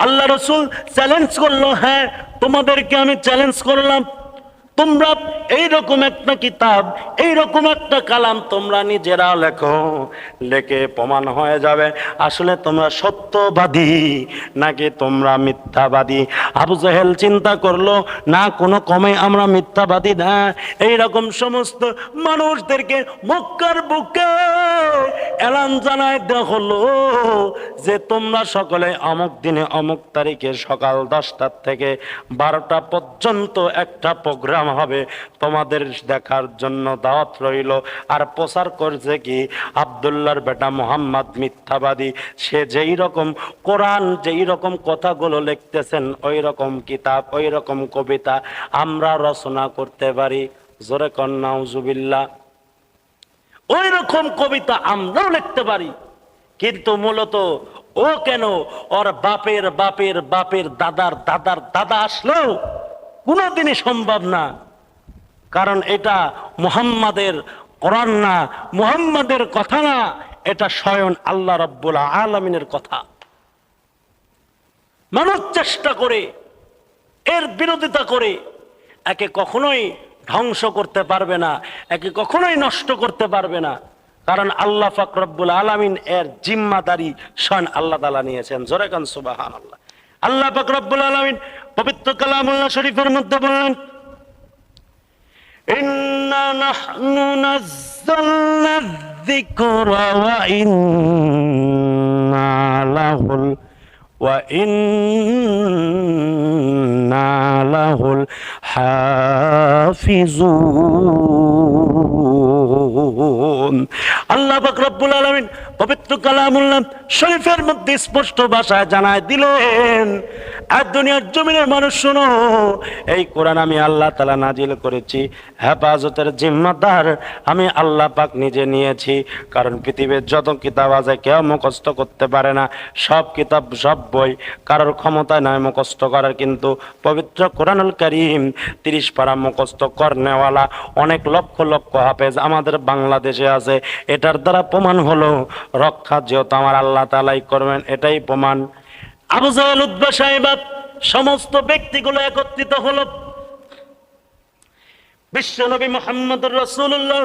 আল্লাহ রাসূল চ্যালেঞ্জ করলো, হ্যাঁ তোমাদেরকে আমি চ্যালেঞ্জ করলাম, তোমরা এইরকম একটা কিতাব, এইরকম একটা কালাম তোমরা নিজেরা লেখো, লেখে প্রমাণ হয়ে যাবে আসলে তোমরা সত্যবাদী নাকি তোমরা মিথ্যাবাদী। আবু জাহেল চিন্তা করলো, না কোনো কমে আমরা মিথ্যাবাদী না। এইরকম সমস্ত মানুষদেরকে মক্কার বুকে এলান জানায় দেওয়া হলো যে তোমরা সকলে অমুক দিনে অমুক তারিখে সকাল 10টা থেকে 12টা পর্যন্ত একটা প্রোগ্রাম হবে, তোমাদের দেখার জন্য দাওয়াত রইল। আর প্রচার করছে কি, আব্দুল্লাহর বেটা মুহাম্মদ মিথ্যাবাদী, সে যেই রকম কোরআন যেই রকম কথাগুলো লিখতেছেন ওই রকম কিতাব ওই রকম কবিতা আমরা রচনা করতে পারি। জোরে কর নাউজুবিল্লাহ। ওই রকম কবিতা আমরাও লিখতে পারি, কিন্তু মূলত ও কেন ওর বাপের বাপের বাপের দাদার দাদার দাদা আসলেও কোনোদিনই সম্ভব না। কারণ এটা মুহাম্মাদের কোরআন না, মুহাম্মাদের কথা না, এটা স্বয়ং আল্লাহ রাব্বুল আলামিনের কথা। মানুষ চেষ্টা করে এর বিরোধিতা করে একে কখনোই ধ্বংস করতে পারবে না, একে কখনোই নষ্ট করতে পারবে না। কারণ আল্লাহ পাক রব্বুল আলামিন এর জিম্মাদারি স্বয়ং আল্লাহ তাআলা নিয়েছেন। জোরে কান সুবহানাল্লাহ। আল্লাহ পাক রব্বুল আলামিন পবিত্র কালামুল্লাহ শরীফের মধ্যে বলেন, ইন্না নাহনু নাযালনা যিকরা ওয়া ইন্না লাহুল হাফিজুন। আল্লাহ পাক রব্বুল আলামিন পবিত্র কালামুল্লাহ শরীফের মধ্যে স্পষ্ট ভাষায় জানায় দিলেন, আর দুনিয়ার জমিনের মানুষ শোনো, এই কোরআন আমি আল্লাহ তাআলা নাজিল করেছি, হেফাজতের জিম্মাদার আমি আল্লাহ পাক নিজে নিয়েছি। কারণ পৃথিবীর যত কিতাব আছে কেউ মুখস্থ করতে পারে না, সব কিতাব সব বই কারোর ক্ষমতা নয় মুখস্থ করার, কিন্তু পবিত্র কোরআনুল কারীম 30 পারা মুখস্থ করনেওয়ালা অনেক লক্ষ লক্ষ হাফেজ আমাদের বাংলাদেশে আছে। এটার দ্বারা প্রমাণ হলো রক্ষা যেহেতু আমার আল্লাহ তাআলাই করবেন, এটাই প্রমাণ। আবু জাহেল, উতবা, সাইবা সমস্ত ব্যক্তিগুলো একত্রিত হলো। বিশ্বনবী মুহাম্মদুর রাসূলুল্লাহ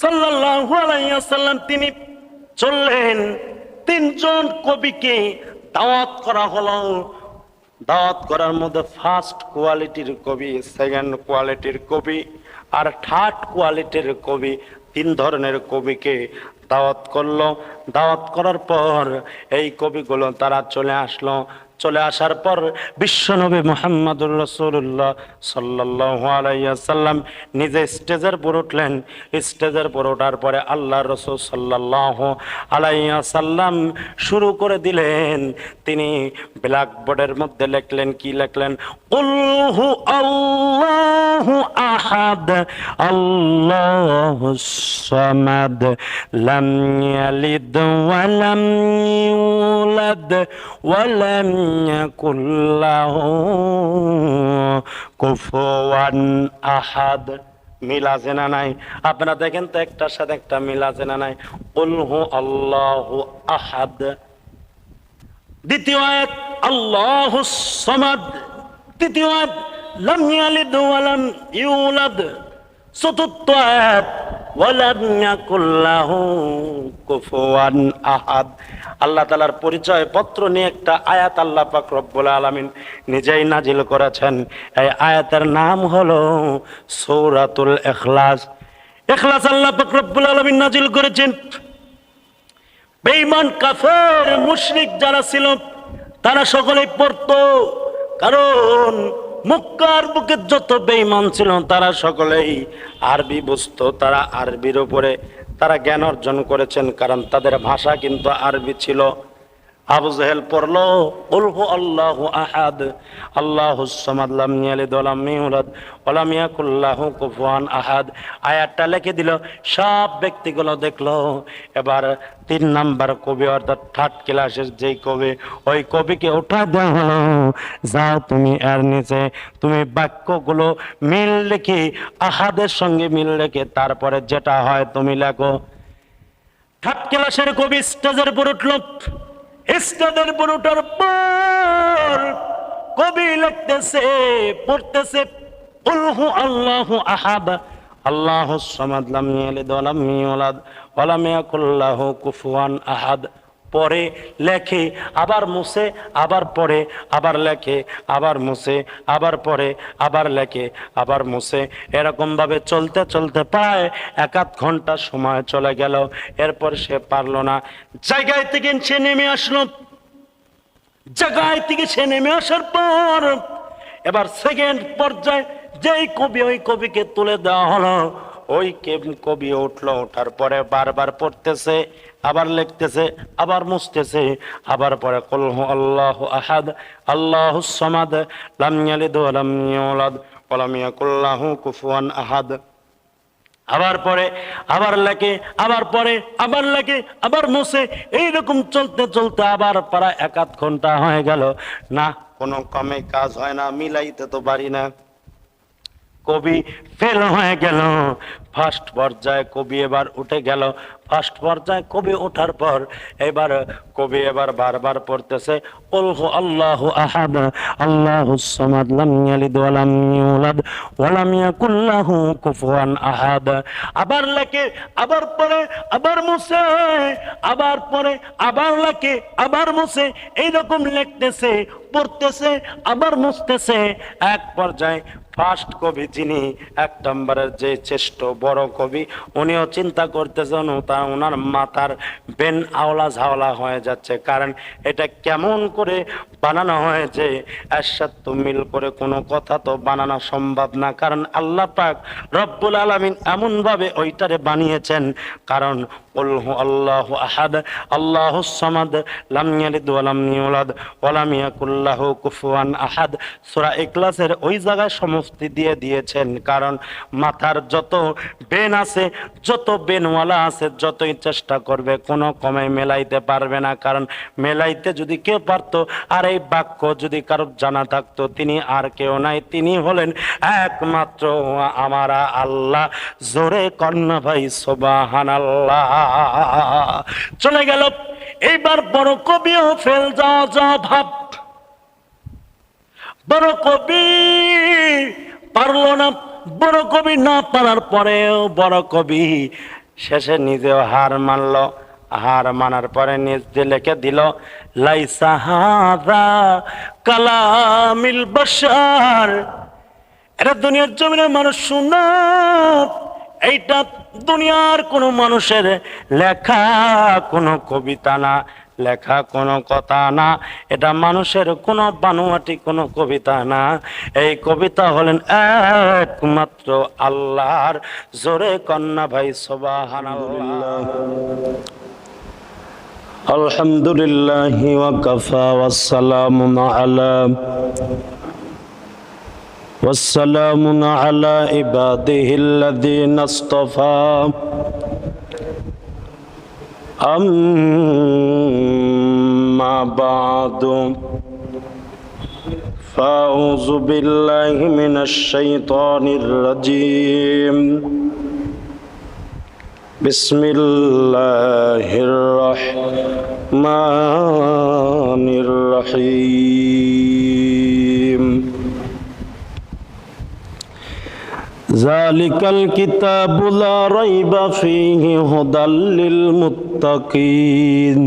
সাল্লাল্লাহু আলাইহি ওয়াসাল্লাম তিনি চললেন, 3জন কবিকে দাওয়াত করা হলো। দাওয়াত করার মধ্যে ফার্স্ট কোয়ালিটির কবি, সেকেন্ড কোয়ালিটির কবি আর থার্ড কোয়ালিটির কবি, 3 ধরনের কবিকে দাওয়াত করলো। দাওয়াত করার পর এই কবিগুলো তারা চলে আসলো। চলে আসার পর বিশ্বনবী মুহাম্মদুর রাসূলুল্লাহ সাল্লাল্লাহু আলাইহি ওয়াসাল্লাম নিজে স্টেজের উপর উঠলেন। স্টেজের উপর ওঠার পরে আল্লাহর রাসূল সাল্লাল্লাহু আলাইহি ওয়াসাল্লাম শুরু করে দিলেন। তিনি ব্ল্যাকবোর্ডের মধ্যে লিখলেন, কি লিখলেন? কুল হু আল্লাহু আহাদ আল্লাহুস সামাদ লাম ইয়ালিদ ওয়া লাম ইউলাদ ওয়া লাম ইয়াকুল লাহু কুফুয়ান আহাদ। মিল আছে না নাই? আপনারা দেখেন তো একটার সাথে একটা মিল আছে না নাই? কুল হু আল্লাহু আহাদ। দ্বিতীয় আয়াত আল্লাহুস সামাদ। তৃতীয় আয়াত লাম ইয়ালিদ ওয়া লাম ইউলাদ। চতুর্থ আয়াত ওয়ালাম ইয়াকুল লাহু কুফুয়ান আহাদ। আল্লাহ তাআলার পরিচয় পত্র নিয়ে একটা আয়াত আল্লাহ পাক রব্বুল আলামিন নিজেই নাজিল করেছেন। এই আয়াতের নাম হলো সূরাতুল ইখলাস। ইখলাস আল্লাহ পাক রব্বুল আলামিন নাজিল করেছেন। বেঈমান কাফের মুশরিক যারা ছিল তারা সকলেই পড়তো, কারণ মক্কার বুকে যত বেঈমান ছিল তারা সকলেই আরবি বুঝতো। তারা আরবির উপরে তারা জ্ঞান অর্জন করেছেন, কারণ তাদের ভাষা কিন্তু আরবি ছিল। আবু জাহেল পড়লো কুল হু আল্লাহু আহাদ আল্লাহুস সামাদ লাম ইয়ালিদ ওয়া লাম ইউলাদ ওয়া লাম ইয়াকুল লাহু কুফুয়ান আহাদ। আয়াতটা লিখে দিল, সব ব্যক্তিগুলো দেখলো। এবার 3 নাম্বার কবি অর্থাৎ থার্ড ক্লাসের যেই কবি, ওই কবিকে উঠা দেওয়া হলো, যাও তুমি এর নিচে তুমি বাক্যগুলো মিল রেখে আহাদের সঙ্গে মিল রেখে তারপরে যেটা হয় তুমি লেখো। থার্ড ক্লাসের কবি স্টেজের উপর উঠল। স্টেজের উপর ওঠার পর কবি লিখতেছে, পড়তেছে কুল হু আল্লাহু আহাদ আল্লাহুস সামাদ লাম ইয়ালিদ ওয়া লাম ইউলাদ ওয়া লাম ইয়াকুল লাহু কুফুয়ান আহাদ। পরে লেখে আবার মুছে, আবার পড়ে, আবার লেখে, আবার মুছে, আবার পড়ে, আবার লেখে, আবার মুছে। এরকম ভাবে চলতে চলতে প্রায় 1/2 ঘন্টা সময় চলে গেল। এরপর সে পারলো না, জায়গায় থেকে সে নেমে আসলো। জায়গায় থেকে সে নেমে আসার পর এবার সেকেন্ড পর্যায়ে যেই কবি, ওই কবিকে তুলে দেওয়া হলো। ওই কবি উঠলো, ওঠার পরে বারবার পড়তেছে, আবার লিখতেছে, আবার মুছতেছে, আবার পরে কুল হু আল্লাহু আহাদ আল্লাহুস সামাদ লাম ইয়ালিদ ওয়া লাম ইউলাদ ওয়া লাম ইয়াকুল লাহু কুফুয়ান আহাদ। আবার পরে, আবার লেখে, আবার পরে, আবার লেখে, আবার মুছে। এইরকম চলতে চলতে আবার প্রায় 1/2 ঘন্টা হয়ে গেল। না, কোনো কমে কাজ হয় না, মিলাইতে তো পারি না। কবি ফেল হয়ে গেল। ফার্স্ট পর্যায়ে কবি এবার উঠে গেল। ফার্স্ট পর্যায়ে কবি ওঠার পর এবার কবি এবার বারবার পড়তেছে কুল হু আল্লাহু আহাদ আল্লাহুস সামাদ লাম ইয়ালিদ ওয়া লাম ইউলাদ ওয়া লাম ইয়াকুল লাহু কুফুয়ান আহাদ। আবার লেখে, আবার পড়ে, আবার মুছে, আবার পড়ে, আবার লেখে, আবার মুছে। এইরকম লিখতেছে, পড়তেছে, আবার মুছতেছে। এক পর্যায়ে ফার্স্ট কবি, যিনি 1 নম্বরের যে শ্রেষ্ঠ বড় কবি, উনিও চিন্তা করতেছেন, ওনার মাথার বেন আওলা ঝাওলা হয়ে যাচ্ছে। কারণ এটা কেমন করে বানানো হয়েছে, একসাথে মিল করে কোনো কথা তো বানানো সম্ভব না। কারণ আল্লাহ পাক রব্বুল আলামিন এমন ভাবে ওইটারে বানিয়েছেন। কারণ কুল হু আল্লাহু আহাদ আল্লাহুস সামাদ লাম ইয়ালিদ ওয়া লাম ইউলাদ ওয়া লাম ইয়াকুল লাহু কুফুয়ান আহাদ। সূরা ইখলাসের ওই জায়গায় সমষ্টি দিয়ে দিয়েছেন। কারণ মাথার যত বেন আছে, যত বেনওয়ালা আছে, যতই চেষ্টা করবে কোনো কমে মেলাইতে পারবে না। কারণ মেলাইতে যদি কেউ পারতো, আর এই বাক্য যদি কারো জানা থাকতো, তিনি আর কেউ নাই, তিনি হলেন একমাত্র আমারা আল্লাহ। জোরে কন্যা ভাই সুবহানাল্লাহ। চলে গেল। এইবার বড় কবিও ফেল, যা ভাব। বড় কবি পারলো না। বড় কবি না পারার পরেও বড় কবি শেষে নিজেও হার মানল। হার মানার পরে নিজ দিয়ে লিখে দিল লাইসা হাযা কালামিল বাশার। এটা দুনিয়ার জমিনে মানুষ শুনো, এইটা দুনিয়ার কোন মানুষের লেখা কোনো কবিতা না, লেখা কোনো কথা না। এটা মানুষের কোনো বানোয়াটি কোনো কবিতা না। এই কবিতা হলেন একমাত্র আল্লাহর। জোরে কন্যা ভাই সুবহানাল্লাহ। আলহামদুলিল্লাহি ওয়া কাফা ওয়াস সালামুন আলা والسلام على عباده الذين اصطفى أما بعد فأعوذ بالله من الشيطان الرجيم بسم الله الرحمن الرحيم ذلك الكتاب لا ريب فيه هدى للمتقين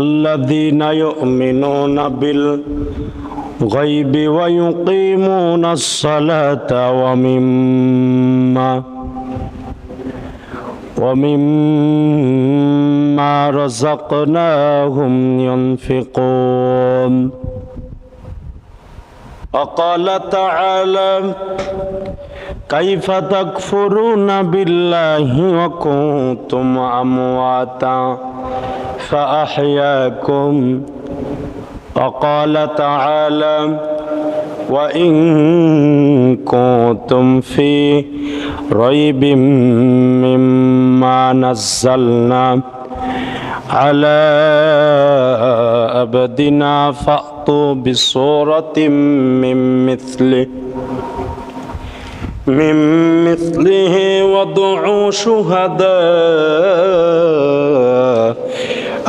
الذين يؤمنون بالغيب ويقيمون الصلاة ومما رزقناهم ينفقون. وقال تعالى كيف تكفرون بالله وكنتم أمواتا فأحياكم. وقال تعالى وإن كنتم في ريب مما نزلنا على عبدنا فأتوا بسورة من مثله وادعوا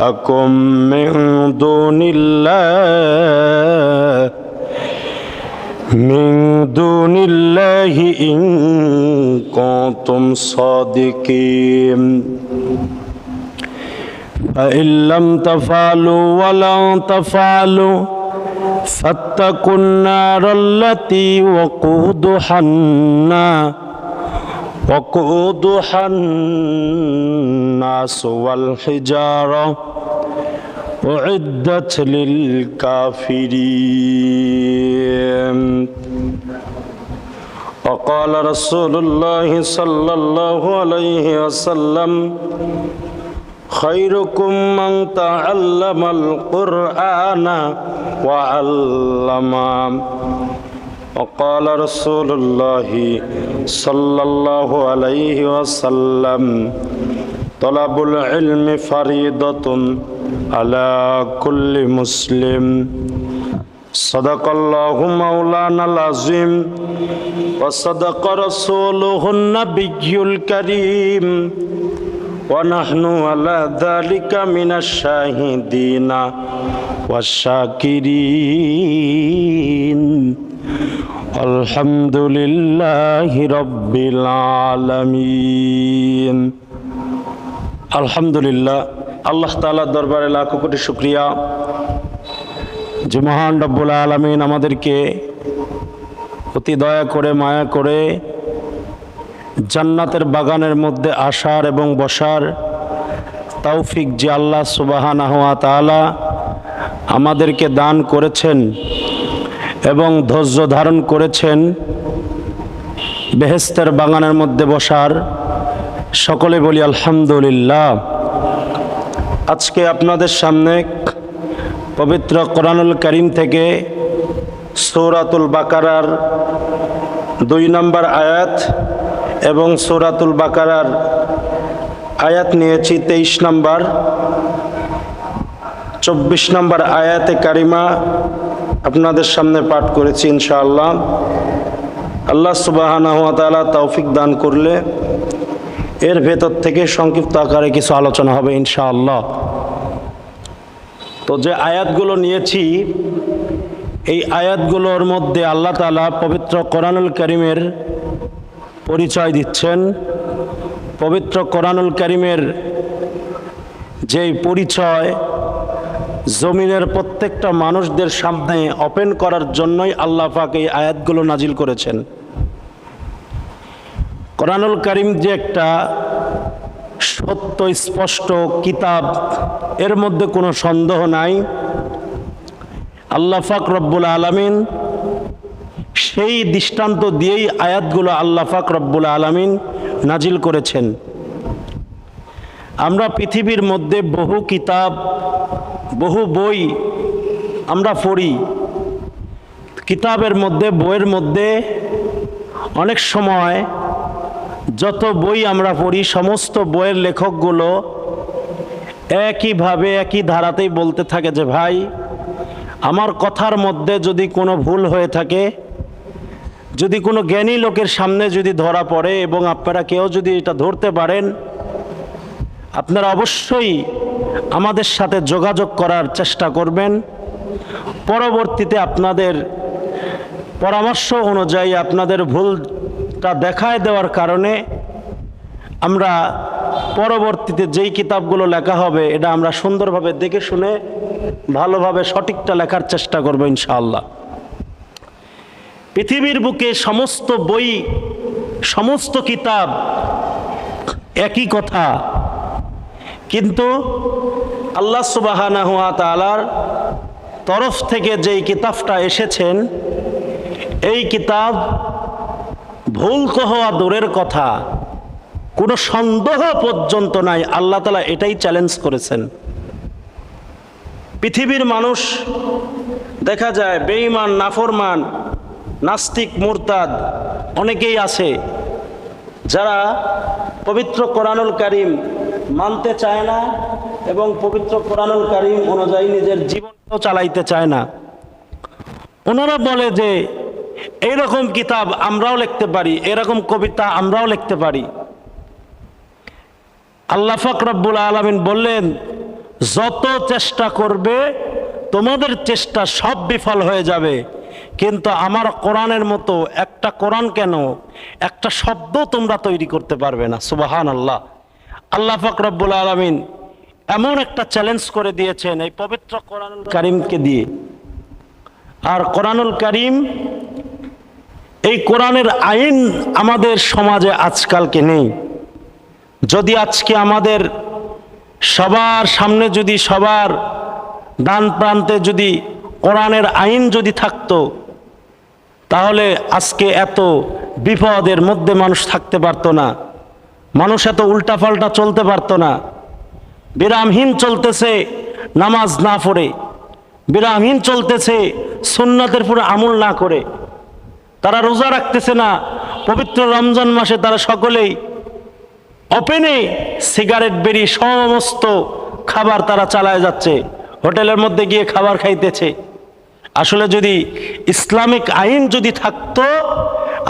أكن من دون الله إن كنتم صادقين فإن لم تفعلوا ولن تفعلوا فاتقوا النار التي وقودها الناس والحجارة أعدت للكافرين. وقال رسول الله صلى الله عليه وسلم خيركم من تعلم القرآن وعلمه. وقال رسول الله صلى الله عليه وسلم طلب العلم فريضة على كل مسلم. صدق الله مولانا العظيم وصدق رسوله النبي الكريم ونحن على ذلك من الشاهدين والشاكرين. الحمد لله رب العالمين. আলহামদুলিল্লাহ, আল্লাহ তাআলার দরবারে লাখো কোটি শুকরিয়া যে মহান রব্বুল আলামিন আমাদেরকে অতি দয়া করে মায়া করে জান্নাতের বাগানের মধ্যে আসার এবং বসার তৌফিক যে আল্লাহ সুবহানাহু ওয়া তাআলা আমাদেরকে দান করেছেন এবং ধৈর্য ধারণ করেছেন বেহেশতের বাগানের মধ্যে বসার, সকলে বলি আলহামদুলিল্লাহ। আজকে আপনাদের সামনে পবিত্র কোরআনুল কারীম থেকে সূরাতুল বাকারার 2 নম্বর আয়াত এবং সূরাতুল বাকারার আয়াত নিয়েছি 23 নম্বর, 24 নম্বর আয়াতে কারিমা আপনাদের সামনে পাঠ করেছি। ইনশাআল্লাহ আল্লাহ সুবহানাহু ওয়া তাআলা তৌফিক দান করলে এর ভেতর থেকে সংক্ষিপ্ত আকারে কিছু আলোচনা হবে ইনশাআল্লাহ। তো যে আয়াতগুলো নিয়েছি এই আয়াতগুলোর মধ্যে আল্লাহ তাআলা পবিত্র কোরআনুল কারীমের পরিচয় দিচ্ছেন। পবিত্র কোরআনুল কারীমের যেই পরিচয় জমিনের প্রত্যেকটা মানুষদের সামনে ওপেন করার জন্যই আল্লাহ পাক এই আয়াতগুলো নাজিল করেছেন। কোরআনুল কারীম যে একটা সত্য স্পষ্ট কিতাব, এর মধ্যে কোনো সন্দেহ নাই। আল্লাহ পাক রব্বুল আলামিন সেই দৃষ্টান্ত দিয়েই আয়াতগুলো আল্লাহ পাক রব্বুল আলামিন নাজিল করেছেন। আমরা পৃথিবীর মধ্যে বহু কিতাব, বহু বই আমরা পড়ি। কিতাবের মধ্যে, বইয়ের মধ্যে অনেক সময় যত বই আমরা পড়ি সমস্ত বইয়ের লেখকগুলো একইভাবে একই ধারাতেই বলতে থাকে যে ভাই, আমার কথার মধ্যে যদি কোনো ভুল হয়ে থাকে, যদি কোনো জ্ঞানী লোকের সামনে যদি ধরা পড়ে এবং আপনারা কেউ যদি এটা ধরতে পারেন, আপনারা অবশ্যই আমাদের সাথে যোগাযোগ করার চেষ্টা করবেন। পরবর্তীতে আপনাদের পরামর্শ অনুযায়ী আপনাদের ভুলটা দেখায় দেওয়ার কারণে আমরা পরবর্তীতে যেই কিতাবগুলো লেখা হবে এটা আমরা সুন্দরভাবে দেখে শুনে ভালোভাবে সঠিকটা লেখার চেষ্টা করব ইনশাআল্লাহ। পৃথিবীর বুকে সমস্ত বই, সমস্ত কিতাব একই কথা, কিন্তু আল্লাহ সুবহানাহু ওয়া তাআলার তরফ থেকে যেই কিতাবটা এসেছেন এই কিতাব ভুল হওয়া দূরের কথা, কোনো সন্দেহ পর্যন্ত নাই। আল্লাহ তাআলা এটাই চ্যালেঞ্জ করেছেন। পৃথিবীর মানুষ দেখা যায় বেঈমান, নাফরমান, নাস্তিক, মুরতাদ অনেকেই আছে যারা পবিত্র কোরআনুল কারীম মানতে চায় না এবং পবিত্র কোরআনুল কারীম অনুযায়ী নিজের জীবনও চালাইতে চায় না। ওনারা বলে যে এইরকম কিতাব আমরাও লিখতে পারি, এরকম কবিতা আমরাও লিখতে পারি। আল্লাহ পাক রব্বুল আলামিন বললেন যত চেষ্টা করবে তোমাদের চেষ্টা সব বিফল হয়ে যাবে, কিন্তু আমার কোরআনের মতো একটা কোরআন কেন, একটা শব্দ তোমরা তৈরি করতে পারবে না। সুবহানাল্লাহ। আল্লাহ পাক রব্বুল আলামিন এমন একটা চ্যালেঞ্জ করে দিয়েছেন এই পবিত্র কোরআনুল কারীমকে দিয়ে। আর কোরআনুল কারীম, এই কোরআনের আইন আমাদের সমাজে আজকালকে নেই। যদি আজকে আমাদের সবার সামনে, যদি সবার ডান প্রান্তে যদি কোরআনের আইন যদি থাকতো, তাহলে আজকে এত বিপদের মধ্যে মানুষ থাকতে পারতো না, মানুষ এত উল্টাপাল্টা চলতে পারতো না। বিরামহীন চলতেছে নামাজ না পড়ে, বিরামহীন চলতেছে সুন্নাতের পুরো আমল না করে, তারা রোজা রাখতেছে না। পবিত্র রমজান মাসে তারা সকলেই ওপেনে সিগারেট বেরি সমস্ত খাবার তারা চালায় যাচ্ছে, হোটেলের মধ্যে গিয়ে খাবার খাইতেছে। আসলে যদি ইসলামিক আইন যদি থাকতো,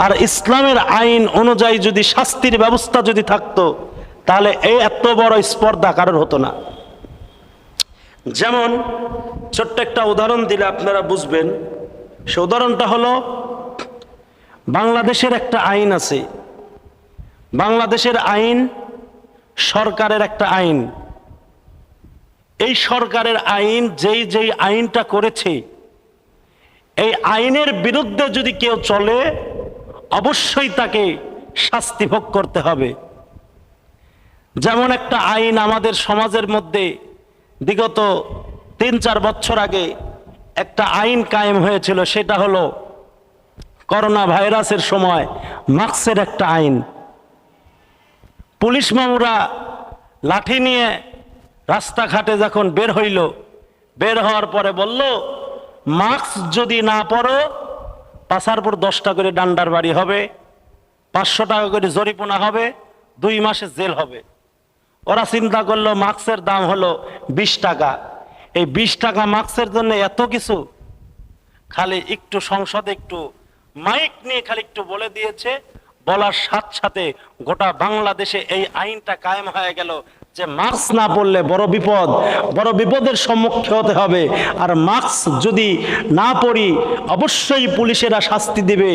আর ইসলামের আইন অনুযায়ী যদি শাস্তির ব্যবস্থা যদি থাকতো, তাহলে এই এত বড় স্পর্ধা কারোর হতো না। যেমন ছোট্ট একটা উদাহরণ দিলে আপনারা বুঝবেন। সে উদাহরণটা হলো, বাংলাদেশের একটা আইন আছে। বাংলাদেশের আইন সরকারের একটা আইন। এই সরকারের আইন যেই আইনটা করেছে, এই আইনের বিরুদ্ধে যদি কেউ চলে, অবশ্যই তাকে শাস্তি ভোগ করতে হবে। যেমন একটা আইন আমাদের সমাজের মধ্যে বিগত 3-4 বছর আগে একটা আইন কায়েম হয়েছিল, সেটা হলো করোনা ভাইরাসের সময় মাস্কের একটা আইন। পুলিশ মামুরা লাঠি নিয়ে রাস্তাঘাটে যখন বের হইল, বের হওয়ার পরে বলল, মাস্ক যদি না পরো পাছার পর 10টা করে ডান্ডার বাড়ি হবে, 500 টাকা করে জরিমানা হবে, 2 মাসে জেল হবে। ওরা চিন্তা করলো মাস্কের দাম হলো 20 টাকা, এই 20 টাকা মাস্কের জন্য এত কিছু। খালি একটু সংসদে একটু মাইক নিয়ে খালি একটু বলে দিয়েছে, বলার সাথে সাথে গোটা বাংলাদেশে এই আইনটা কায়েম হয়ে গেল যে মাস্ক না পরলে বড় বিপদ, বড় বিপদের সম্মুখীন হতে হবে। আর মাস্ক যদি না পরি অবশ্যই পুলিশেরা শাস্তি দিবে,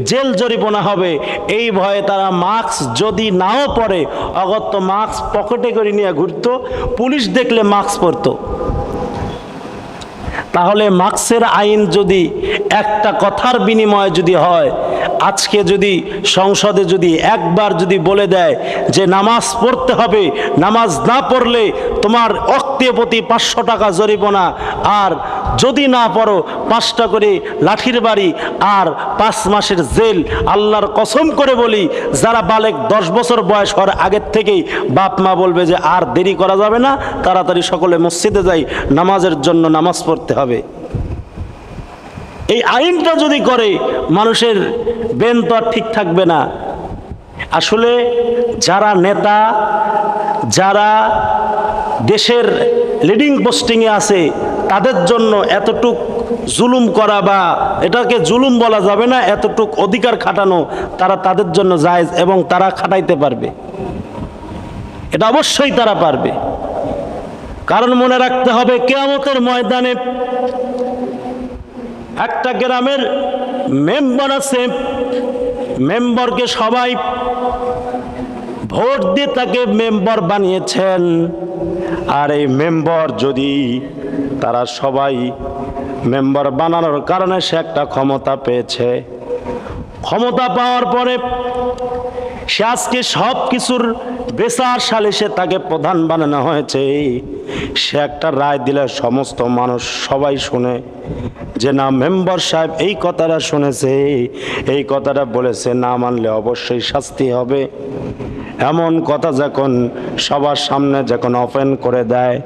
জেল জরিমানা হবে। এই ভয়ে তারা মাস্ক যদি নাও পরে, অগত্য মাস্ক পকেটে করে নিয়ে ঘুরতো, পুলিশ দেখলে মাস্ক পরতো। তাহলে মাস্কের আইন যদি একটা কথার বিনিময়ে যদি হয়, আজকে যদি সংসদে যদি একবার যদি বলে দেয় যে নামাজ পড়তে হবে, নামাজ না পড়লে তোমার অক্তে প্রতি 500 টাকা জরিমানা, আর যদি না পড়ো 5টা করে লাঠির বাড়ি আর 5 মাসের জেল। আল্লাহর কসম করে বলি, যারা বালেক 10 বছর বয়স হওয়ার আগের থেকেই বাপ মা বলবে যে আর দেরি করা যাবে না, তাড়াতাড়ি সকলে মসজিদে যাই, নামাজের জন্য নামাজ পড়তে হবে। এই আইনটা যদি করে, মানুষের বেন তো আর ঠিক থাকবে না। আসলে যারা নেতা, যারা দেশের লিডিং পোস্টিংয়ে আছে, তাদের জন্য এতটুক জুলুম করা, বা এটাকে জুলুম বলা যাবে না, এতটুক অধিকার খাটানো তারা তাদের জন্য জায়েজ, এবং তারা খাটাইতে পারবে, এটা অবশ্যই তারা পারবে। কারণ মনে রাখতে হবে, কিয়ামতের ময়দানে একটা গ্রামের মেম্বার আছে, মেম্বারকে সবাই ভোট দিয়ে তাকে মেম্বার বানিয়েছেন। আর এই মেম্বার যদি তারা সবাই মেম্বার বানানোর কারণে সে একটা ক্ষমতা পেয়েছে, ক্ষমতা পাওয়ার পরে সে আজকে সব কিছুর বিচার সালিসে তাকে প্রধান বানানো হয়েছে। সে একটা রায় দিলে সমস্ত মানুষ সবাই শুনে যে না, মেম্বার সাহেব এই কথাটা শুনেছে, এই কথাটা বলেছে, না মানলে অবশ্যই শাস্তি হবে। এমন কথা যখন সবার সামনে যখন ওপেন করে দেয়,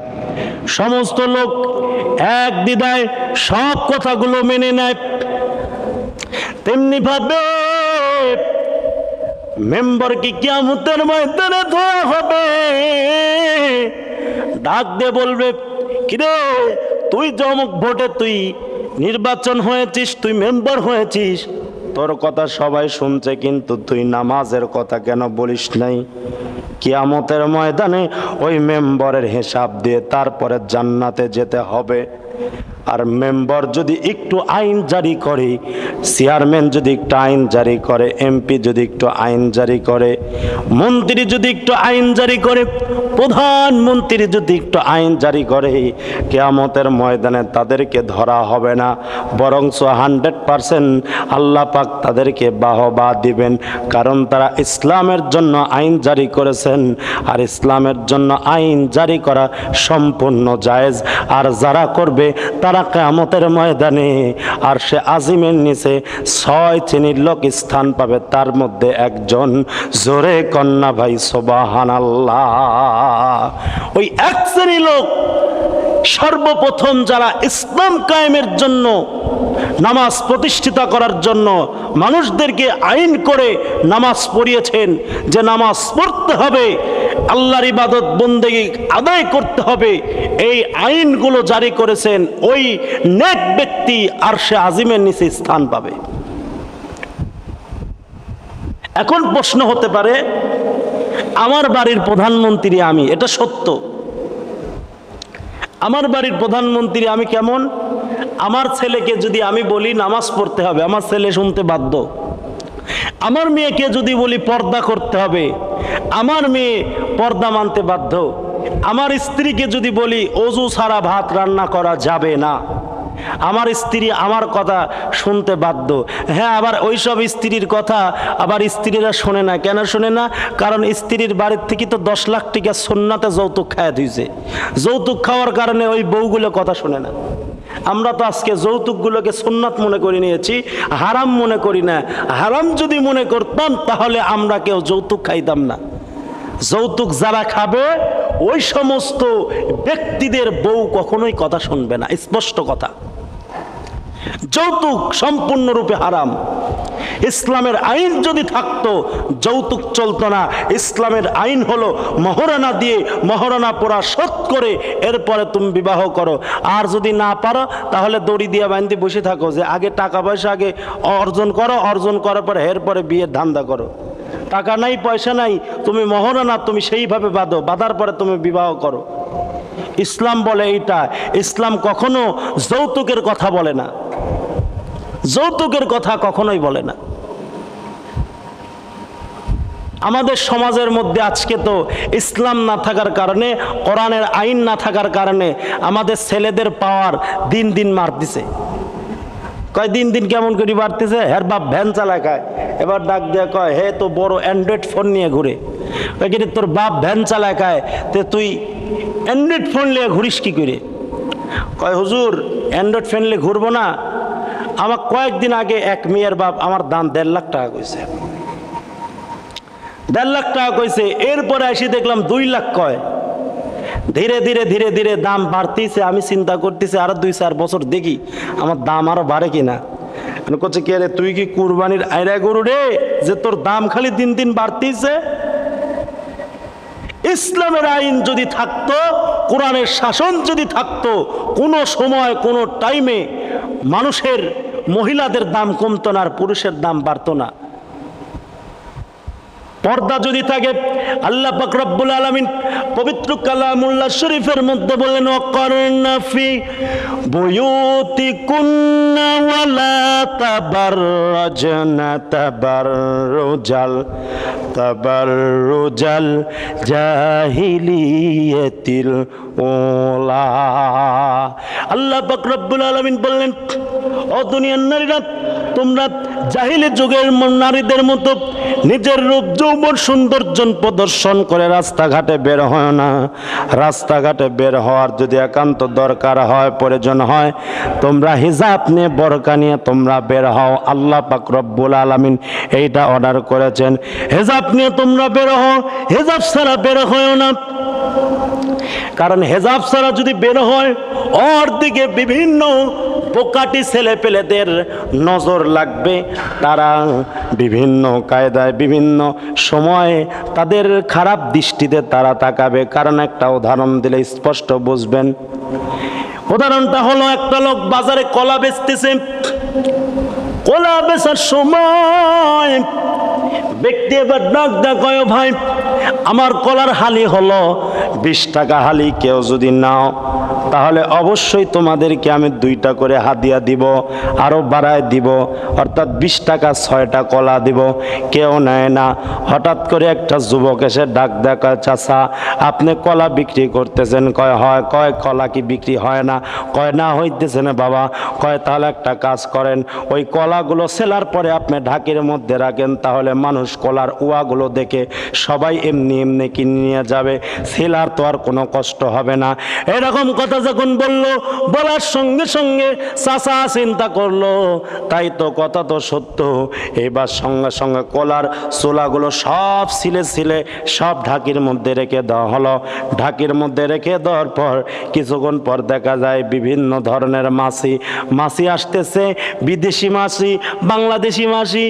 সমস্ত লোক এক দ্বিধায় সব কথাগুলো মেনে নেয়। তেমনি ভাবে মেম্বারকে কিয়ামতের ময়দানে ধোয়া হবে, ডাক দিয়ে বলবে, কিরে তুই জমক ভোটে তুই নির্বাচন হয়েছিস, তুই মেম্বার হয়েছিস, তোর কথা সবাই শুনছে, কিন্তু তুই নামাজের কথা কেন বলিস নাই? কিয়ামতের ময়দানে ওই মেম্বরের হিসাব দিয়ে তারপরে জান্নাতে যেতে হবে। আর মেম্বার যদি একটু আইন জারি করে, চেয়ারম্যান যদি একটু আইন জারি করে, এমপি যদি একটু আইন জারি করে, মন্ত্রী যদি একটু আইন জারি করে, প্রধানমন্ত্রী যদি একটু আইন জারি করে, কিয়ামতের ময়দানে তাদেরকে ধরা হবে না, বরঞ্চ 100% আল্লাহ পাক তাদেরকে বাহবা দিবেন। কারণ তারা ইসলামের জন্য আইন জারি করেছেন, আর ইসলামের জন্য আইন জারি করা সম্পূর্ণ জায়েজ। আর যারা করবে তারা কিয়ামতের ময়দানে আরশে আজিমের নিচে 6 শ্রেণীর লোক স্থান পাবে, তার মধ্যে একজন। জোরে কন্যা ভাই সুবহানাল্লাহ। ওই এক শ্রেণী লোক সর্বপ্রথম যারা ইসলাম কায়েমের জন্য, নামাজ প্রতিষ্ঠিত করার জন্য মানুষদেরকে আইন করে নামাজ পড়িয়েছেন, যে নামাজ পড়তে হবে, আল্লাহর ইবাদত বন্দেগী আদায় করতে হবে, এই আইনগুলো জারি করেছেন, ওই নেক ব্যক্তি আরশে আজিমের নিচে স্থান পাবে। এখন প্রশ্ন হতে পারে, আমার বাড়ির প্রধানমন্ত্রী আমি, এটা সত্য, আমার বাড়ির প্রধানমন্ত্রী আমি কেমন? আমার ছেলেকে যদি আমি বলি নামাজ পড়তে হবে, আমার ছেলে শুনতে বাধ্য। আমার মেয়েকে যদি বলি পর্দা করতে হবে, আমার মেয়ে পর্দা মানতে বাধ্য। আমার স্ত্রীকে যদি বলি অজু ছাড়া ভাত রান্না করা যাবে না, আমার স্ত্রী আমার কথা শুনতে বাধ্য। হ্যাঁ, আবার ওইসব স্ত্রীর কথা আবার স্ত্রীরা শোনে না। কেন শোনে না? কারণ স্ত্রীর বাড়ির থেকে তো 10 লাখ টাকা সুন্নাতে যৌতুক খাওয়া দিয়েছে, যৌতুক খাওয়ার কারণে ওই বউগুলো কথা শোনে না। আমরা তো আজকে যৌতুকগুলোকে সুন্নাত মনে করে নিয়েছি, হারাম মনে করি না। হারাম যদি মনে করতাম তাহলে আমরা কেউ যৌতুক খাইতাম না। যৌতুক যারা খাবে ওই সমস্ত ব্যক্তিদের বউ কখনোই কথা শুনবে না, স্পষ্ট কথা। যৌতুক সম্পূর্ণরূপে হারাম। ইসলামের আইন যদি থাকতো যৌতুক চলতো না। ইসলামের আইন হলো মহারণা দিয়ে, মহারণা পুরা শোধ করে এরপরে তুমি বিবাহ করো। আর যদি না পারো তাহলে দড়ি দিয়ে বাঁধতে বসে থাকো, যে আগে টাকা পয়সা আগে অর্জন করো, অর্জন করার পরে এরপরে বিয়ের ধান্দা করো। টাকা নাই, পয়সা নাই, তুমি মহারণা, তুমি সেইভাবে বাঁধো, বাঁধার পরে তুমি বিবাহ করো। ইসলাম বলে এইটা। ইসলাম কখনো যৌতুকের কথা বলে না, যৌতুকের কথা কখনোই বলে না। আমাদের সমাজের মধ্যে আজকে তো ইসলাম না থাকার কারণে, কোরআনের আইন না থাকার কারণে আমাদের ছেলেদের পাওয়ার দিন দিন মারতেছে। কয় দিন দিন কেমন করে বাড়তেছে? হ্যার বাপ ভ্যান চালায় খায়, এবার ডাক দিয়ে কয় হে তো বড় অ্যান্ড্রয়েড ফোন নিয়ে ঘুরে। কিন্তু তোর বাপ ভ্যান চালায় খায়, তে তুই অ্যান্ড্রয়েড ফোন নিয়ে ঘুরিস কি করে? কয় হুজুর অ্যান্ড্রয়েড ফোন নিয়ে ঘুরবো না। আমার কয়েকদিন আগে এক মেয়ের বাপ আমার দাম 1.5 লাখ টাকা কইছে, 1.5 লাখ টাকা কইছে। এরপরে এসে দেখলাম 2 লাখ কয়। ধীরে ধীরে ধীরে ধীরে দাম বাড়তেছে। আমি চিন্তা করতেছি আরো 2-4 বছর দেখি আমার দাম আরো বাড়ে কিনা। করছে কে রে, তুই কি কুরবানির আয়রা গরু রে যে তোর দাম খালি দিন দিন বাড়তেছে? ইসলামের আইন যদি থাকতো, কোরআনের শাসন যদি থাকতো, কোনো সময় কোনো টাইমে মানুষের, মহিলাদের দাম কমতো না আর পুরুষের দাম বাড়তো না। পর্দা যদি থাকে, আল্লাহ পাক রব্বুল আলামিন পবিত্র কালামুল্লাহ শরীফের মধ্যে বলেন ওয়াকারনা ফি বুয়ুতিকুন্না ওয়ালা তাবাররাজনা তাবাররুজাল জাহিলিয়াতিল উলা। আল্লাহ পাক রব্বুল আলামিন বললেন, ও দুনিয়ার নারীরা, তোমরা জাহিলি যুগের নারীদের মতো নিজের রূপ যৌবন সৌন্দর্য প্রদর্শন করে রাস্তাঘাটে বের হয় না। রাস্তাঘাটে বের হওয়ার যদি একান্ত দরকার হয়, প্রয়োজন হয়, তোমরা হিজাব নিয়ে, বোরকা নিয়ে তোমরা বের হও। আল্লাহ পাক রব্বুল আলামিন এইটা অর্ডার করেছেন, হিজাব নিয়ে তোমরা বের হও, হিজাব ছাড়া বের হয় না। কারণ হেজাব ছাড়া যদি বের হয়, ওর দিকে বিভিন্ন পোকাটি ছেলে পেলেদের নজর লাগবে। তারা বিভিন্ন কায়দায় বিভিন্ন সময়ে তাদের খারাপ দৃষ্টিতে তারা তাকাবে। কারণ একটা উদাহরণ দিলে স্পষ্ট বুঝবেন। উদাহরণটা হলো, একটা লোক বাজারে কলা বেচতেছে। কলা বেচার সময় ব্যক্তি এবার ডাক কয় ভাই আমার কলার হালি হলো 20 টাকা হালি, কেউ যদি নাও তাহলে অবশ্যই তোমাদেরকে আমি 2টা করে হাদিয়া দিব, আরো বাড়ায় দিব, অর্থাৎ 20 টাকা 6টা কলা দিব। কেউ নেয় না। হঠাৎ করে একটা যুবক এসে ডাক কয় চাচা আপনি কলা বিক্রি করতেছেন? কয় হয়। কয় কলা কি বিক্রি হয় না? কয় না হইতেছে না বাবা। কয় তাহলে একটা কাজ করেন, ওই কলাগুলো সেলার পরে আপনি ঢাকির মধ্যে রাখেন, তাহলে মানুষ কলার উয়াগুলো দেখে সবাই এমনি এমনি কিনে নিয়ে যাবে, সেলার তো আর কোনো কষ্ট হবে না। এরকম কথা যখন বলল, বলার সঙ্গে সঙ্গে চাচা চিন্তা করলো তাই তো, কথা তো সত্য। এবার সঙ্গে সঙ্গে কলার চোলাগুলো সব ছিলে ছিলে সব ঢাকির মধ্যে রেখে দেওয়া হলো। ঢাকির মধ্যে রেখে দেওয়ার পর কিছুক্ষণ পর দেখা যায় বিভিন্ন ধরনের মাছি আসতেছে, বিদেশি মাছি, বাংলাদেশি মাছি,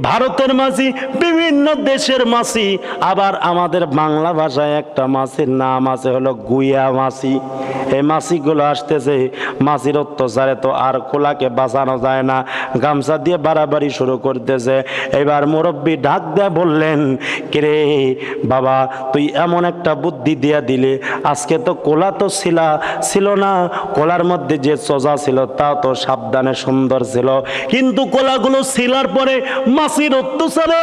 ভারতের মাছি, বিভিন্ন দেশের মাছি। আবার আমাদের বাংলা ভাষায় একটা মাছির নাম আছে হলো গুইয়া মাছি। এই মাছিগুলো আসতেছে, মাছির অত্যাচারে তো আর কোলাকে বাঁচানো যায় না, গামছা দিয়ে বাড়াবাড়ি শুরু করতেছে। এবার মুরব্বী ডাক দেয়া বললেন, কিরে বাবা তুই এমন একটা বুদ্ধি দিয়া দিলে, আজকে তো কোলা তো ছিল না, কোলার মধ্যে যে সোজা ছিল তা তো সাবধানে সুন্দর ছিল, কিন্তু কোলাগুলো ছিলার পরে মাছির অত্যাচারে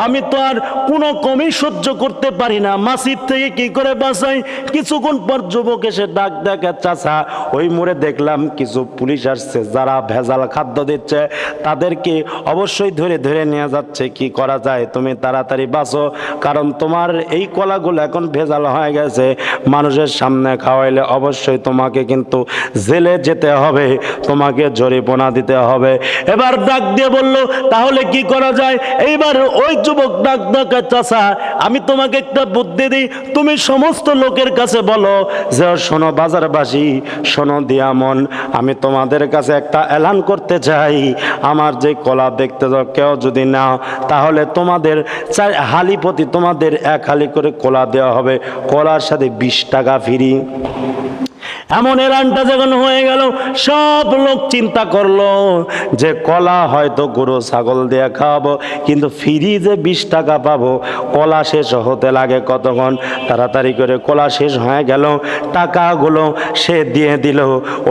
আমি তো আর কোনো কমই সহ্য করতে পারি না, মাছির থেকে কি করে বাঁচাই। কিছুক্ষণ পর যুবক এসে ডাক দেখে চাচা ওই মোড়ে দেখলাম কিছু পুলিশ আসছে যারা ভেজাল খাদ্য দিচ্ছে, তাদেরকে অবশ্যই ধরে ধরে নিয়ে যাচ্ছে, কি করা যায় তুমি তাড়াতাড়ি বাঁচো, কারণ তোমার এই কলাগুলো এখন ভেজাল হয়ে গেছে, মানুষের সামনে খাওয়াইলে অবশ্যই তোমাকে কিন্তু জেলে যেতে হবে, তোমাকে জরিমানা দিতে হবে। এবার ডাক দিয়ে বলল তাহলে কি করা যায়। এইবার ওই যুবক ডাক ডাকা চাচা আমি তোমাকে একটা বুদ্ধি দিই, তুমি সমস্ত লোকের কাছে বলো যে শোনো বাজারবাসী, শোনো দিয়ামন, আমি তোমাদের কাছে একটা এলান করতে চাই, আমার যে কলা দেখতে যাও কেউ যদি নাও তাহলে তোমাদের হালি প্রতি তোমাদের 1 হালি করে কলা দেওয়া হবে, কলার সাথে 20 টাকা ফ্রি। এমন এলানটা যখন হয়ে গেল সব লোক চিন্তা করলো যে কলা হয়তো গরু ছাগল দিয়ে খাওয়াবো, কিন্তু ফ্রি যে 20 টাকা পাবো, কলা শেষ হতে লাগে কতক্ষণ, তাড়াতাড়ি করে কলা শেষ হয়ে গেল, টাকাগুলো সে দিয়ে দিল,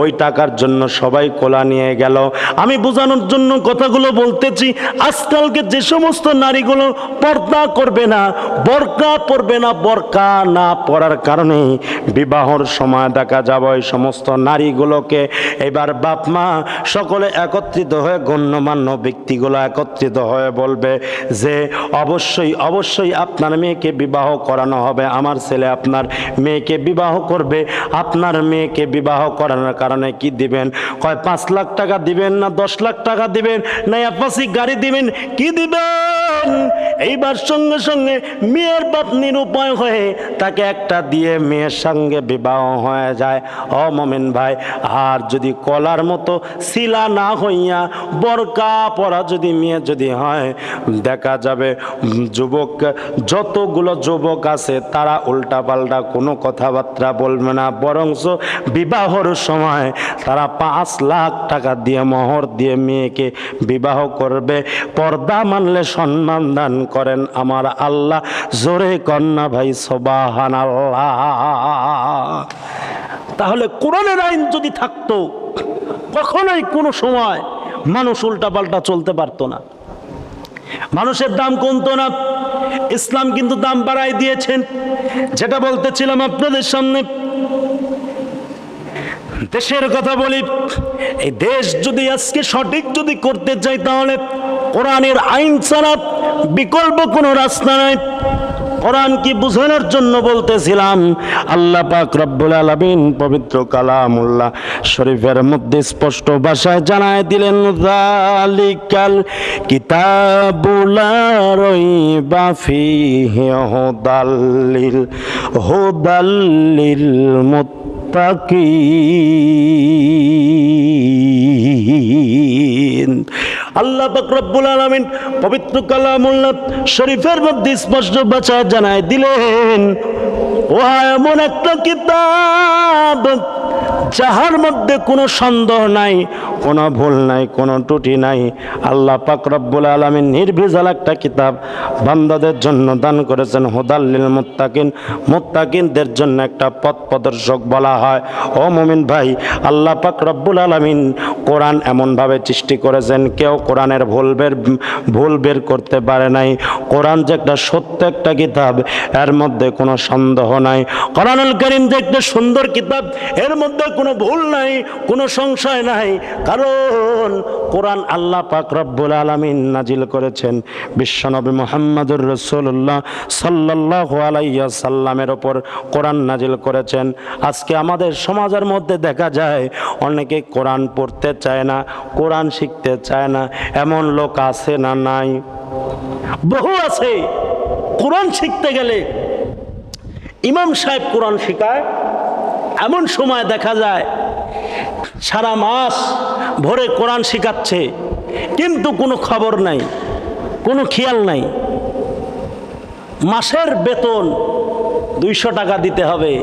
ওই টাকার জন্য সবাই কলা নিয়ে গেল। আমি বোঝানোর জন্য কথাগুলো বলতেছি, আজকালকে যে সমস্ত নারীগুলো পর্দা করবে না, বোরকা পরবে না, বোরকা না পরার কারণে বিবাহর সময় দেখা যাবে ওই সমস্ত নারীগুলোকে এবার বাপ মা সকলে একত্রিত হয়ে, গণ্যমান্য ব্যক্তিগুলো একত্রিত হয়ে বলবে যে অবশ্যই অবশ্যই আপনার মেয়েকে বিবাহ করানো হবে, আমার ছেলে আপনার মেয়েকে বিবাহ করবে। আপনার মেয়েকে বিবাহ করানোর কারণে কি দিবেন? কয় 5 লাখ টাকা দিবেন না 10 লাখ টাকা দিবেন না অ্যাপাচি গাড়ি দিবেন, কি দিবেন? এইবার সঙ্গে সঙ্গে মেয়ের বাপ নিরুপায় হয়ে তাকে একটা দিয়ে মেয়ের সঙ্গে বিবাহ হয়ে যায়। ও মোমেন ভাই, আর যদি কলার মতো শিলা না হইয়া বোরকা পরা যদি মেয়ে যদি হয়, দেখা যাবে যুবক, যতগুলো যুবক আছে তারা উল্টাপাল্টা কোনো কথাবার্তা বলবে না, বরঞ্চ বিবাহর সময় তারা 5 লাখ টাকা দিয়ে মোহর দিয়ে মেয়েকে বিবাহ করবে। পর্দা মানলে সম্মান দান করেন আমার আল্লাহ, জোরে কন্যা ভাই সুবহানাল্লাহ। তাহলে কোরআনের আইন যদি থাকতো কখনোই কোনো সময় মানুষ উল্টাপাল্টা চলতে পারতো না, মানুষের দাম কমতো না। ইসলাম কিন্তু দাম বাড়াই দিয়েছেন। যেটা বলতেছিলাম আপনাদের সামনে, দেশের কথা বলি, এই দেশ যদি আজকে সঠিক যদি করতে চাই তাহলে কোরআনের আইন ছাড়া বিকল্প কোনো রাস্তা নাই। কোরআন কি বুঝানোর জন্য বলতেছিলাম, আল্লাহ পাক রব্বুল আলামিন পবিত্র কালামুল্লাহ শরীফের মধ্যে স্পষ্ট ভাষায় জানায় দিলেন, যালিকাল কিতাবু লা রাইবা ফীহি হুদাল্লিল মুত্তাকিন। আল্লাহ পাক রব্বুল আলামিন পবিত্র কালামুল্লাহ শরীফের মধ্যে স্পষ্ট ভাষায় জানায় দিলেন, ও এমন একটা কিতাব যাহার মধ্যে কোনো সন্দেহ নাই, কোনো ভুল নাই, কোনো ত্রুটি নাই। আল্লাহ পাক রব্বুল আলামিন নির্ভেজাল একটা কিতাব বান্দাদের জন্য দান করেছেন, হুদাল লিল মুত্তাকিন, মুত্তাকিনদের জন্য একটা পথ প্রদর্শক বলা হয়। ও মুমিন ভাই, আল্লাহ পাক রব্বুল আলামিন কোরআন এমনভাবে সৃষ্টি করেছেন, কেউ কোরআনের ভুল বের করতে পারে নাই। কোরআন যে একটা সত্য একটা কিতাব, এর মধ্যে কোনো সন্দেহ নাই। কোরআনুল কারীম যে একটা সুন্দর কিতাব, এর মধ্যে কোনো ভুল নাই, কোনো সংশয় নাই। কারণ কোরআন আল্লাহ পাক রব্বুল আলামিন নাজিল করেছেন বিশ্বনবী মুহাম্মদুর রাসূলুল্লাহ সাল্লাল্লাহু আলাইহি ওয়াসাল্লামের ওপর কোরআন নাজিল করেছেন। আজকে আমাদের সমাজের মধ্যে দেখা যায় অনেকে কোরআন পড়তে চায় না, কোরআন শিখতে চায় না। এমন লোক আছে না নাই? বহু আছে। কোরআন শিখতে গেলে ইমাম সাহেব কোরআন শেখায়, এমন সময় দেখা যায় সারা মাস ভরে কোরআন শেখাচ্ছে, কিন্তু কোনো খবর নাই, কোনো খেয়াল নাই। মাসের বেতন 200 টাকা দিতে হবে,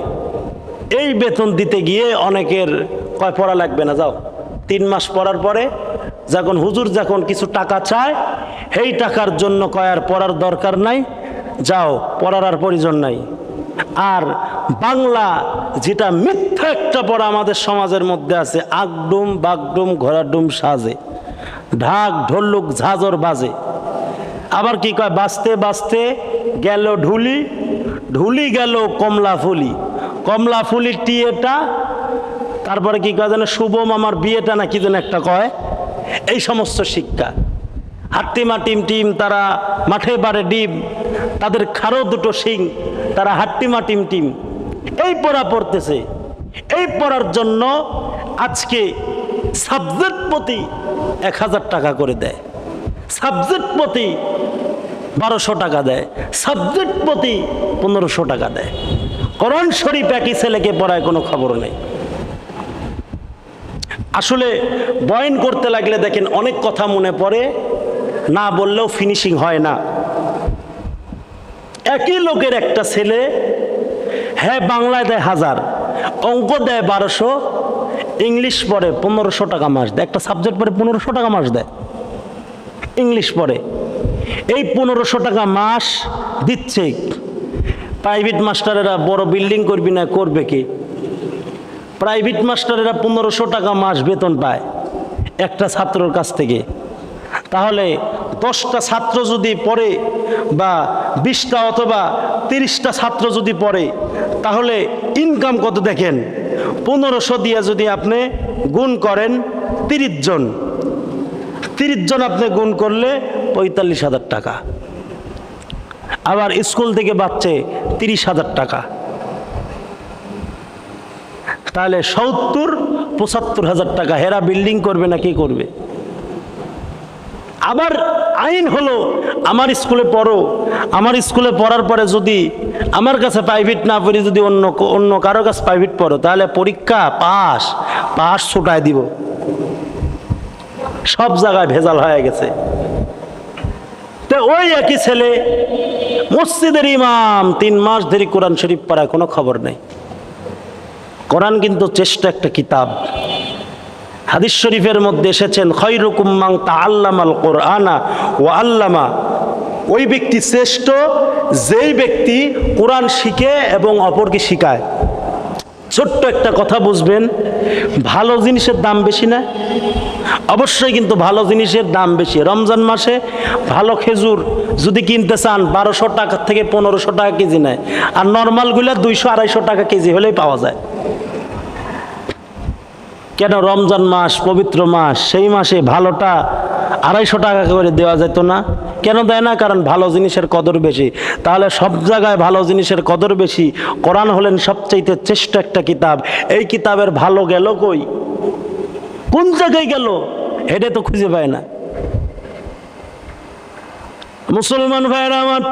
এই বেতন দিতে গিয়ে অনেকের কয় পড়া লাগবে না, যাও 3 মাস পড়ার পরে যখন হুজুর যখন কিছু টাকা চায়, এই টাকার জন্য কয় আর পড়ার দরকার নাই, যাও পড়ার আর প্রয়োজন নাই। আর বাংলা যেটা মিথ্যা একটা পড়া আমাদের সমাজের মধ্যে আছে, আগডুম বাগডুম ঘোড়াডুম সাজে, ঢাক ঢোলুক ঝাঁঝর বাজে। আবার কি কয়, বাঁচতে বাঁচতে গেল ঢুলি, ঢুলি গেল কমলা ফুলি, কমলা ফুলির টিয়েটা, তারপরে কি কয় যেন শুভম আমার বিয়েটা না কি যেন একটা কয়। এই সমস্ত শিক্ষা। হাট্টিমা টিম টিম, তারা মাঠে বাড়ে ডিম, তাদের খারো দুটো শিং, তারা হাট্টিমা টিম টিম। এই পড়া পড়তেছে। এই পড়ার জন্য আজকে সাবজেক্ট প্রতি 1000 টাকা করে দেয়, সাবজেক্ট প্রতি 1200 টাকা দেয়, সাবজেক্ট প্রতি 1500 টাকা দেয়। কোরআন শরীফ একই ছেলেকে পড়ায়, কোনো খবর নেই। আসলে বয়ান করতে লাগলে দেখেন অনেক কথা মনে পড়ে, না বললেও ফিনিশিং হয় না। একই লোকের একটা ছেলে, হ্যাঁ বাংলায় দেয় 1000, অঙ্ক দেয় 1200, ইংলিশ পড়ে 1500 টাকা মাস দেয়, একটা সাবজেক্ট পড়ে 1500 টাকা মাস দেয়, ইংলিশ পড়ে। এই 1500 টাকা মাস দিচ্ছে। প্রাইভেট মাস্টারেরা বড় বিল্ডিং করবি না, করবে কি? প্রাইভেট মাস্টারেরা 1500 টাকা মাস বেতন পায় একটা ছাত্রর কাছ থেকে। তাহলে 10টা ছাত্র যদি পড়ে, বা 20টা অথবা 30টা ছাত্র যদি পড়ে, তাহলে ইনকাম কত দেখেন। 1500 দিয়ে যদি আপনি গুণ করেন 30 জন, 30 জন আপনি গুণ করলে 45,000 টাকা। আবার স্কুল থেকে বাচ্চে 30,000 টাকা, তাহলে 70-75,000 টাকা। হেরা বিল্ডিং করবে না কি করবে? আবার আইন হলো, আমার স্কুলে পড়ো, আমার স্কুলে পড়ার পরে যদি আমার কাছে প্রাইভেট না পড়ি, যদি অন্য কারো কাছে প্রাইভেট পড়ো, তাহলে পরীক্ষা পাস ছুটায় দিব। সব জায়গায় ভেজাল হয়ে গেছে। তো ওই একই ছেলে মসজিদের ইমাম, 3 মাস ধরে কোরআন শরীফ পড়ায়, কোনো খবর নেই। কোরআন কিন্তু চেষ্টা একটা কিতাব। হাদিস শরীফের মধ্যে এসেছেন, খায়রুকুম মান তাআল্লামাল কুরআনা ওয়া আল্লামা। ওই ব্যক্তি শ্রেষ্ঠ যেই ব্যক্তি কোরআন শিখে এবং অপরকে শিখায়। ছোট্ট একটা কথা বুঝবেন, ভালো জিনিসের দাম বেশি না? অবশ্যই কিন্তু ভালো জিনিসের দাম বেশি। রমজান মাসে ভালো খেজুর যদি কিনতে চান 1200 টাকা থেকে 1500 টাকা কেজি নেয়, আর নর্মালগুলো 200-250 টাকা কেজি হলেই পাওয়া যায়। কেন? রমজান মাস পবিত্র মাস, সেই মাসে ভালোটা 250 টাকা করে দেওয়া যেত না? কেন দেয় না? কারণ ভালো জিনিসের কদর বেশি। তাহলে সব জায়গায় ভালো জিনিসের কদর বেশি। কোরআন হলেন সবচাইতে শ্রেষ্ঠ একটা কিতাব। এই কিতাবের ভালো গেল কই? কোন জায়গায় গেল? এটা তো খুঁজে পায় না। মুসলমান ভাইরা আমার,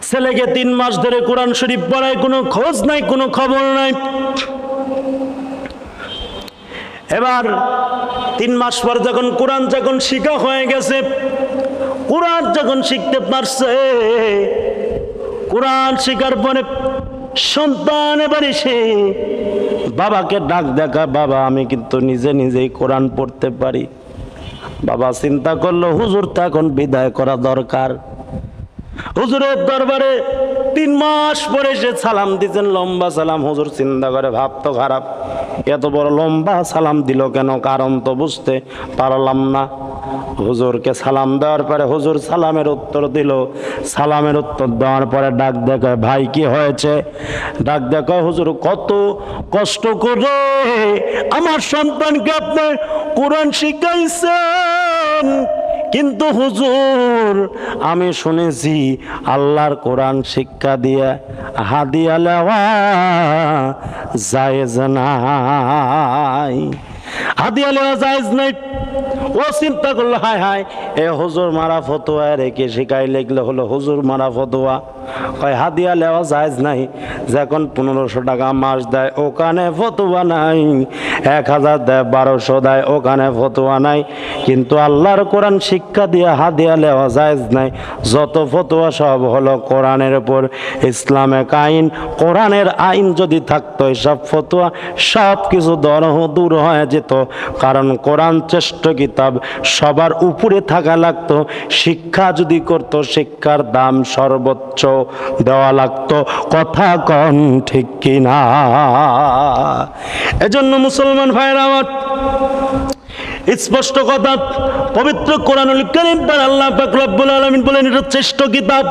ছেলেকে 3 মাস ধরে কোরআন শরীফ পড়ায়, কোনো খোঁজ নাই, কোনো খবর নাই। এবার 3 মাস পর যখন কোরআন শিখা হয়ে গেছে, কোরআন যখন শিখতে পারছে, কোরআন শিখার পরে সন্তান এবার এসে বাবাকে ডাক দেখা, বাবা আমি কিন্তু নিজে নিজেই কোরআন পড়তে পারি। বাবা চিন্তা করলো হুজুর তো এখন বিদায় করা দরকার। হুজুরের দরবারে 3 মাস পরে সে সালাম দিচ্ছেন, লম্বা সালাম। হুজুর চিন্তা করে ভাবতো খারাপ, এত বড় লম্বা সালাম দিল কেন, কারণ তো বুঝতে পারলাম না। হুজুরকে সালাম দেওয়ার পরে হুজুর সালামের উত্তর দিল। সালামের উত্তর দেওয়ার পরে ডাক দেখে, ভাই কি হয়েছে? ডাক দেখে, হুজুর কত কষ্ট করে আমার সন্তানকে আপনি কোরআন শিখাইছেন, কিন্তু হুজুর আমি শুনেছি আল্লাহর কোরআন শিক্ষা দিয়ে হাদিয়া নেওয়া জায়েজ নাই, হাদিয়া নেওয়া জায়েজ নাই। ও চিন্তা করলো, হায় হায় এ হুজুর মারা ফতোয়া রেখে শিখাই লিখলে হলো হুজুর মারা ফতোয়া। কয় হাদিয়া নেওয়া জায়েজ নাই, যখন 1500 টাকা মাস দেয় ওখানে ফতোয়া নাই, 1000 দেয় 1200 দেয় ওখানে ফতোয়া নাই, কিন্তু আল্লাহর কোরআন শিক্ষা দিয়ে হাদিয়া নেওয়া জায়েজ নাই। যত ফতোয়া সব হলো কোরআনের উপর, ইসলামিক আইন, কোরআনের আইন যদি থাকতো এসব ফতোয়া সব কিছু দূর হয়ে যেত। কারণ কোরআন শ্রেষ্ঠ কিতাব, সবার উপরে থাকা লাগতো। শিক্ষা যদি করতো শিক্ষার দাম সর্বোচ্চ দেওয়া লাগতো। কথা কন ঠিক কিনা? এজন্য মুসলমান ভাইরা আমার, স্পষ্ট কথা, পবিত্র কোরআনুল কারীম পর আল্লাহ পাক রব্বুল আলামিন বলেন এটা শ্রেষ্ঠ কিতাব।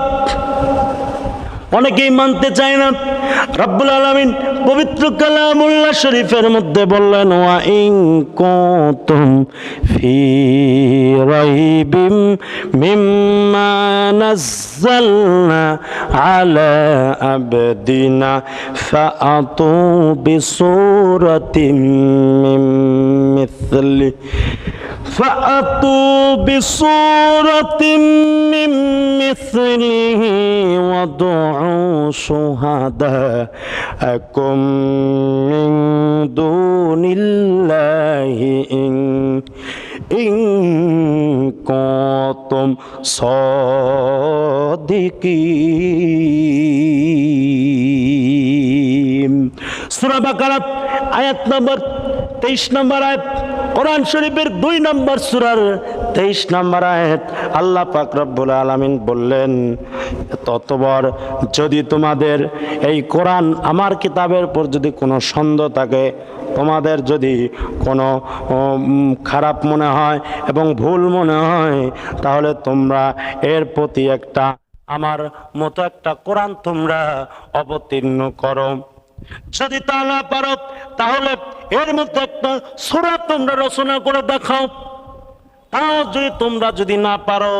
অনেকেই মানতে চায় না। রব্বুল আলামিন পবিত্র কালামুল্লাহ শরীফের মধ্যে বললেন, ওয়া ইন কুনতুম ফি রাইবিম মিম্মা নাযালনা আলা আবদিনা ফাআতু বিসূরাতিম মিন মিথলি فأتوا بصورة من مثله وادعوا شهداءكم من دون الله إن كنتم صادقين। সূরা বাকারা আয়াত নম্বর 23 নম্বর আয়াত, কোরআন শরীফের 2 নম্বর সূরার 23 নম্বর আয়াত। আল্লাহ পাক রব্বুল আলামিন বললেন, ততবার যদি তোমাদের এই কোরআন আমার কিতাবের উপর যদি কোনো সন্দেহ থাকে, তোমাদের যদি কোনো খারাপ মনে হয় এবং ভুল মনে হয়, তাহলে তোমরা এর প্রতি একটা আমার মতো একটা কোরআন তোমরা অবতীর্ণ করো। যদি তা না পারো তাহলে এর মধ্যে একটা সূরা তোমরা রচনা করে দেখাও। তাও যদি তোমরা যদি না পারো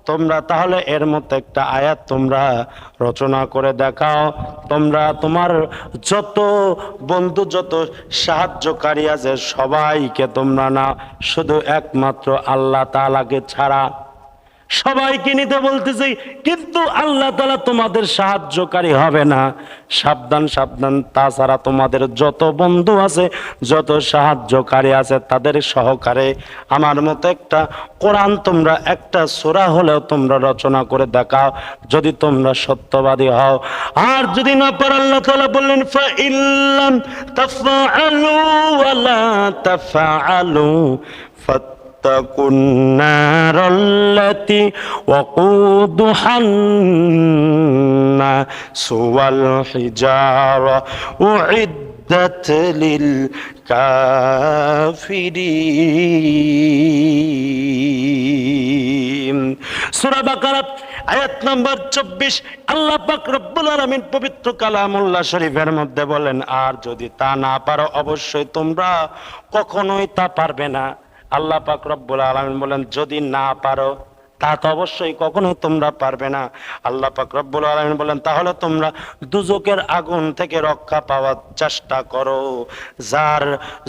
তোমরা, তাহলে এর মধ্যে একটা আয়াত তোমরা রচনা করে দেখাও। তোমরা তোমার যত বন্ধু, যত সাহায্যকারী আছে সবাইকে তোমরা না, শুধু একমাত্র আল্লাহ তাআলাকে ছাড়া সবাইকে নিতে বলতেছি, কিন্তু আল্লাহ তাআলা তোমাদের সাহায্যকারী হবে না। সাবধান সাবধান। তাছাড়া তোমাদের যত বন্ধু আছে, যত সাহায্যকারী আছে, তাদের সহকারে আমার মতো একটা কোরআন তোমরা একটা সূরা হলেও তোমরা রচনা করে দেখাও, যদি তোমরা সত্যবাদী হও। আর যদি না পারো, আল্লাহ তাআলা বললেন, ফা ইল্লাম তাফআলু ওয়া লা তাফআলু فاتقوا النار التي وقودها الناس والحجارة أعدت للكافرين। সূরা বাকারা আয়াত নম্বর 24। আল্লাহ পাক রব্বুল আলামিন পবিত্র কালামুল্লাহ শরীফের মধ্যে বলেন, আর যদি তা না পারো, অবশ্যই তোমরা কখনোই তা পারবে না। আল্লাহ পাক রব্বুল আলামিন বলেন, যদি না পারো তা তো অবশ্যই কখনোই তোমরা পারবে না। আল্লাহ পাক রব্বুল আলামিন বলেন, তাহলে তোমরা দুজকের আগুন থেকে রক্ষা পাওয়ার চেষ্টা করো, যার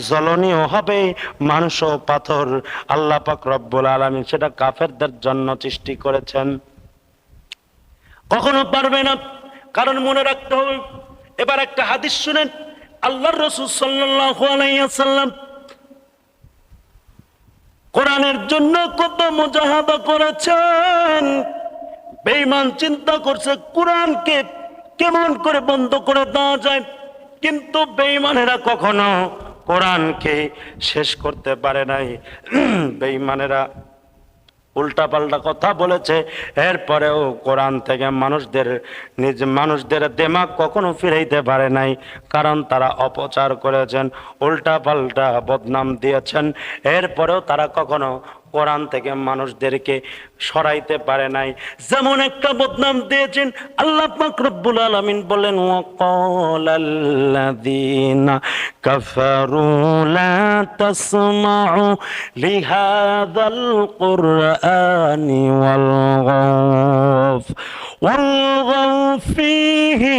জ্বলনীয় হবে মাংস পাথর। আল্লাহ পাক রব্বুল আলামিন সেটা কাফেরদের জন্য সৃষ্টি করেছেন। কখনো পারবে না, কারণ মনে রাখতে হবে। এবার একটা হাদিস শুনেন। আল্লাহর রাসূল সাল্লাল্লাহু আলাইহি ওয়াসাল্লাম কোরআনের জন্য কত মুজাহাদা করেছেন। বেঈমান চিন্তা করছে কোরআনকে কেমন করে বন্ধ করে দেওয়া যায়। কিন্তু বেঈমানেরা কখনো কোরআনকে শেষ করতে পারে নাই। বেঈমানেরা উল্টা পাল্টা কথা বলেছে, এরপরেও কোরআন থেকে মানুষদের দিমাগ কখনো ফিরাইতে পারে নাই, কারণ তারা অপচার করেছেন, উল্টা পাল্টা বদনাম দিয়েছেন। এরপরেও তারা কখনো কোরআন থেকে মানুষদেরকে সরাইতে পারে নাই। যেমন একটা বদনাম দিয়েছেন আল্লাহ পাক রব্বুল আলামিন বলেন, ওয়াকালাল্লাযীনা কাফারু লা তাসমাউ লিহাযাল কুরআনি ওয়ালগাউ ফীহি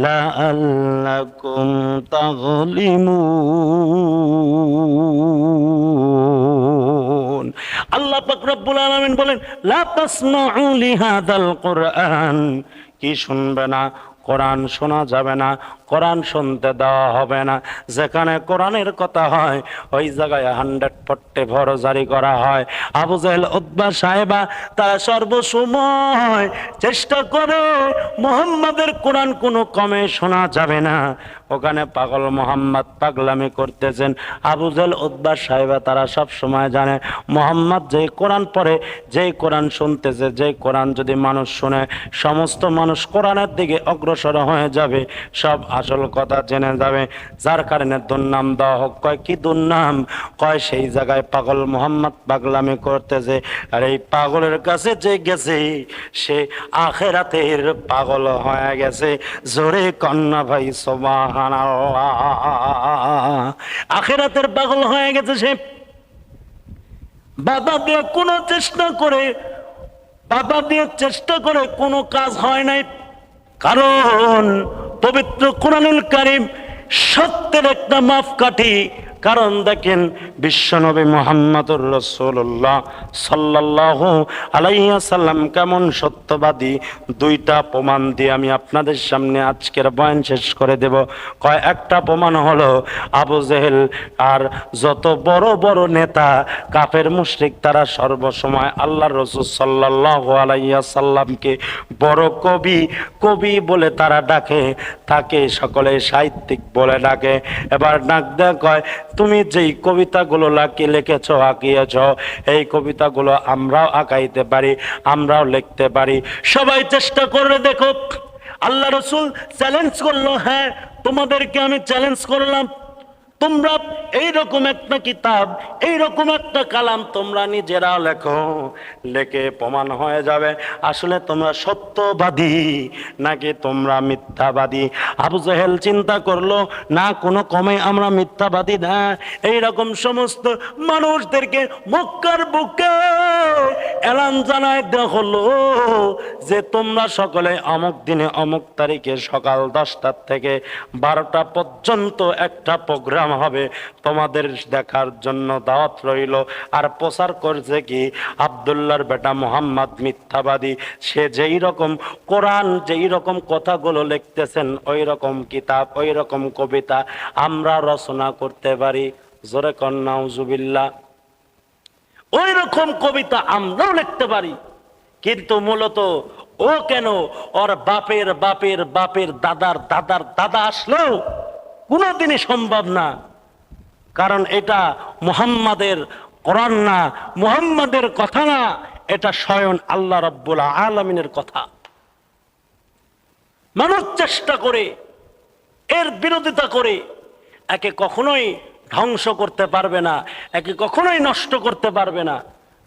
লাআল্লাকুম তাগলিমুন। আল্লাহ পাক রব্বুল আলামিন বলেন, লা তাসমাউ লিহাযাল কুরআন, কি শুনবে না? কোরআন শোনা যাবে না, কোরআন শুনতে দেওয়া হবে না। যেখানে কোরআনের কথা হয় ওই জায়গায় 100% ভর জারি করা হয়। আবু জাহেল, উতবা, সাহেবা তারা সর্বসময় চেষ্টা করে মুহাম্মাদের কোরআন কোনো কমে শোনা যাবে না। ওখানে পাগল মুহাম্মদ পাগলামি করতেছেন। আবু জাহেল, উতবা, সাহেবা তারা সব সময় জানে মুহাম্মদ যেই কোরআন পড়ে, যেই কোরআন শুনতেছে, যেই কোরআন যদি মানুষ শুনে সমস্ত মানুষ কোরআনের দিকে অগ্রসর হয়ে যাবে, সব আসল কথা জেনে যাবে। যার কারণে দুর্নাম দেওয়া হোক। কয় কি দুর্নাম? কয় সেই জায়গায় পাগল মুহাম্মদ পাগলামি করতেছে, আর এই পাগলের কাছে যে গেছে সে আখিরাতের পাগল হয়ে গেছে। জোরে কন্যা ভাই সুবহানাল্লাহ। আখিরাতের পাগল হয়ে গেছে সে। বাধা দিয়ে কোনো চেষ্টা করে, বাধা দিয়ে চেষ্টা করে কোনো কাজ হয় নাই, কারণ পবিত্র কোরআনুল কারীম সত্যের একটা মাপকাঠি। কারণ দেখেন বিশ্বনবী মুহাম্মদুর রাসূলুল্লাহ সাল্লাল্লাহু আলাইহি ওয়াসাল্লাম কেমন সত্যবাদী, দুইটা প্রমাণ দিয়ে আমি আপনাদের সামনে আজকের বয়ান শেষ করে দেব। কয় একটা প্রমাণ হলো আবু জেহেল আর যত বড় বড় নেতা কাফের মুশরিক তারা সর্বসময় আল্লাহর রাসূল সাল্লাল্লাহু আলাইহি ওয়াসাল্লামকে বড় কবি বলে তারা ডাকে, তাকে সকলে সাহিত্যিক বলে ডাকে। এবার ডাক দেয়া কয়, তুমি যেই কবিতাগুলো লিখেছ, আঁকিয়েছ, এই কবিতাগুলো আমরাও আঁকাইতে পারি, আমরাও লিখতে পারি। সবাই চেষ্টা করে দেখো। আল্লাহ রাসূল চ্যালেঞ্জ করলো, হ্যাঁ তোমাদেরকে আমি চ্যালেঞ্জ করলাম, তোমরা এইরকম একটা কিতাব, এইরকম একটা কালাম তোমরা নিজেরা লেখো, লেখে প্রমাণ হয়ে যাবে আসলে তোমরা সত্যবাদী নাকি তোমরা মিথ্যাবাদী। আবু জেহেল চিন্তা করলো, না কোনো কমে আমরা মিথ্যাবাদী না। এইরকম সমস্ত মানুষদেরকে মক্কার বুকে এলান জানায় দেওয়া হলো যে তোমরা সকলে অমুক দিনে অমুক তারিখে সকাল 10টা থেকে 12টা পর্যন্ত একটা প্রোগ্রাম হবে, তোমাদের দেখার জন্য দাওয়াত রইল। আর প্রচার করছে কি আব্দুল্লাহর বেটা মুহাম্মদ মিথ্যাবাদী। সে যেই রকম কোরআন, যেই রকম কথাগুলো লিখতেছেন, ওই রকম কিতাব, ওই রকম কবিতা আমরা রচনা করতে পারি। জোরে কর নাউজুবিল্লাহ। ওই রকম কবিতা আমরাও লিখতে পারি, কিন্তু মূলত ও কেন ওর বাপের বাপের বাপের দাদার দাদার দাদা আসলেও কোনোদিনই সম্ভব না। কারণ এটা মুহাম্মাদের কোরআন না, মুহাম্মাদের কথা না, এটা স্বয়ং আল্লাহ রাব্বুল আলামিনের কথা। মানুষ চেষ্টা করে, এর বিরোধিতা করে একে কখনোই ধ্বংস করতে পারবে না, একে কখনোই নষ্ট করতে পারবে না।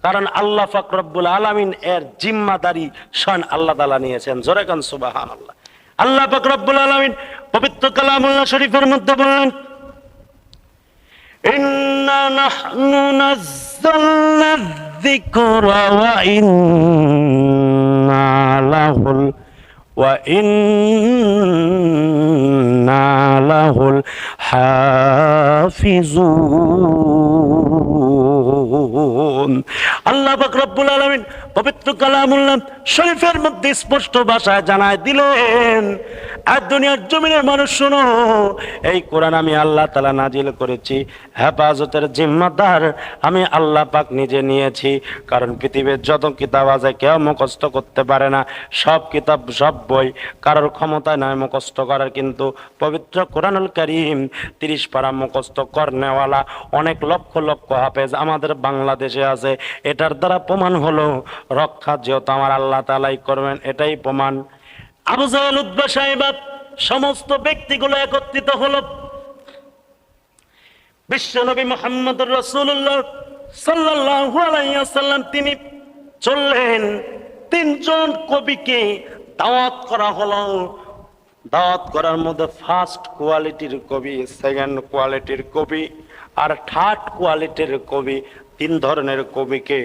কারণ আল্লাহ পাক রব্বুল আলামিন এর জিম্মাদারি স্বয়ং আল্লাহ তাআলা নিয়েছেন। জোরে কান সুবহানাল্লাহ। আল্লাহ পাক রব্বুল আলামিন পবিত্র কালামুল্লাহ শরীফের মধ্যে বলেন, ইন্না নাহনু নাযালনা যিকরা ওয়া ইন্না লাহুল হাফিজুন। আল্লাহ পাক রব্বুল আলামিন পবিত্র কালামুল্লাহ শরীফের মধ্যে স্পষ্ট ভাষায় জানায় দিলেন, আর দুনিয়ার জমিনের মানুষ শোনো, এই কোরআন আমি আল্লাহ তাআলা নাজিল করেছি, হেফাজতের জিম্মাদার আমি আল্লাহ পাক নিজে নিয়েছি। কারণ পৃথিবীর যত কিতাব আছে কেউ মুখস্থ করতে পারে না, সব কিতাব সব বই কারোর ক্ষমতা নয় মুখস্থ করার, কিন্তু পবিত্র কোরআনুল কারীম 30 পারা মুখস্থ করনেওয়ালা অনেক লক্ষ লক্ষ হাফেজ আমাদের বাংলাদেশে আছে। এটার দ্বারা প্রমাণ হলো রক্ষা যেহেতু আমার আল্লাহ তাআলাই করবেন, এটাই প্রমাণ। আবু জাহেল, উতবা, সাইবা সমস্ত ব্যক্তিগুলো একত্রিত হলো। বিশ্বনবী মুহাম্মদুর রাসূলুল্লাহ সাল্লাল্লাহু আলাইহি ওয়াসাল্লাম তিনি চললেন, 3 জন কবিকে দাওয়াত করা হলো। দাওয়াত করার মধ্যে ফার্স্ট কোয়ালিটির কবি, সেকেন্ড কোয়ালিটির কবি আর থার্ড কোয়ালিটির কবি, 3 ধরনের কবিকে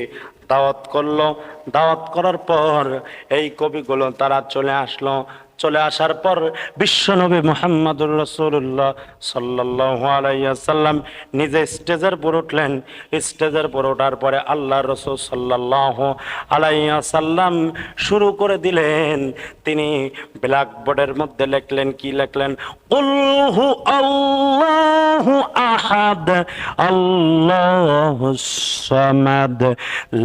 দাওয়াত করলো। দাওয়াত করার পর এই কবিগুলো তারা চলে আসলো। চলে আসার পর বিশ্বনবী মুহাম্মদুর রাসূলুল্লাহ সাল্লাল্লাহু আলাইহি ওয়াসাল্লাম নিজে স্টেজের উপর উঠলেন। স্টেজের উপর ওঠার পরে আল্লাহর রাসূল সাল্লাল্লাহু আলাইহি ওয়াসাল্লাম শুরু করে দিলেন। তিনি ব্ল্যাকবোর্ডের মধ্যে লিখলেন, কি লিখলেন? কুল হু আল্লাহু আহাদ আল্লাহুস সামাদ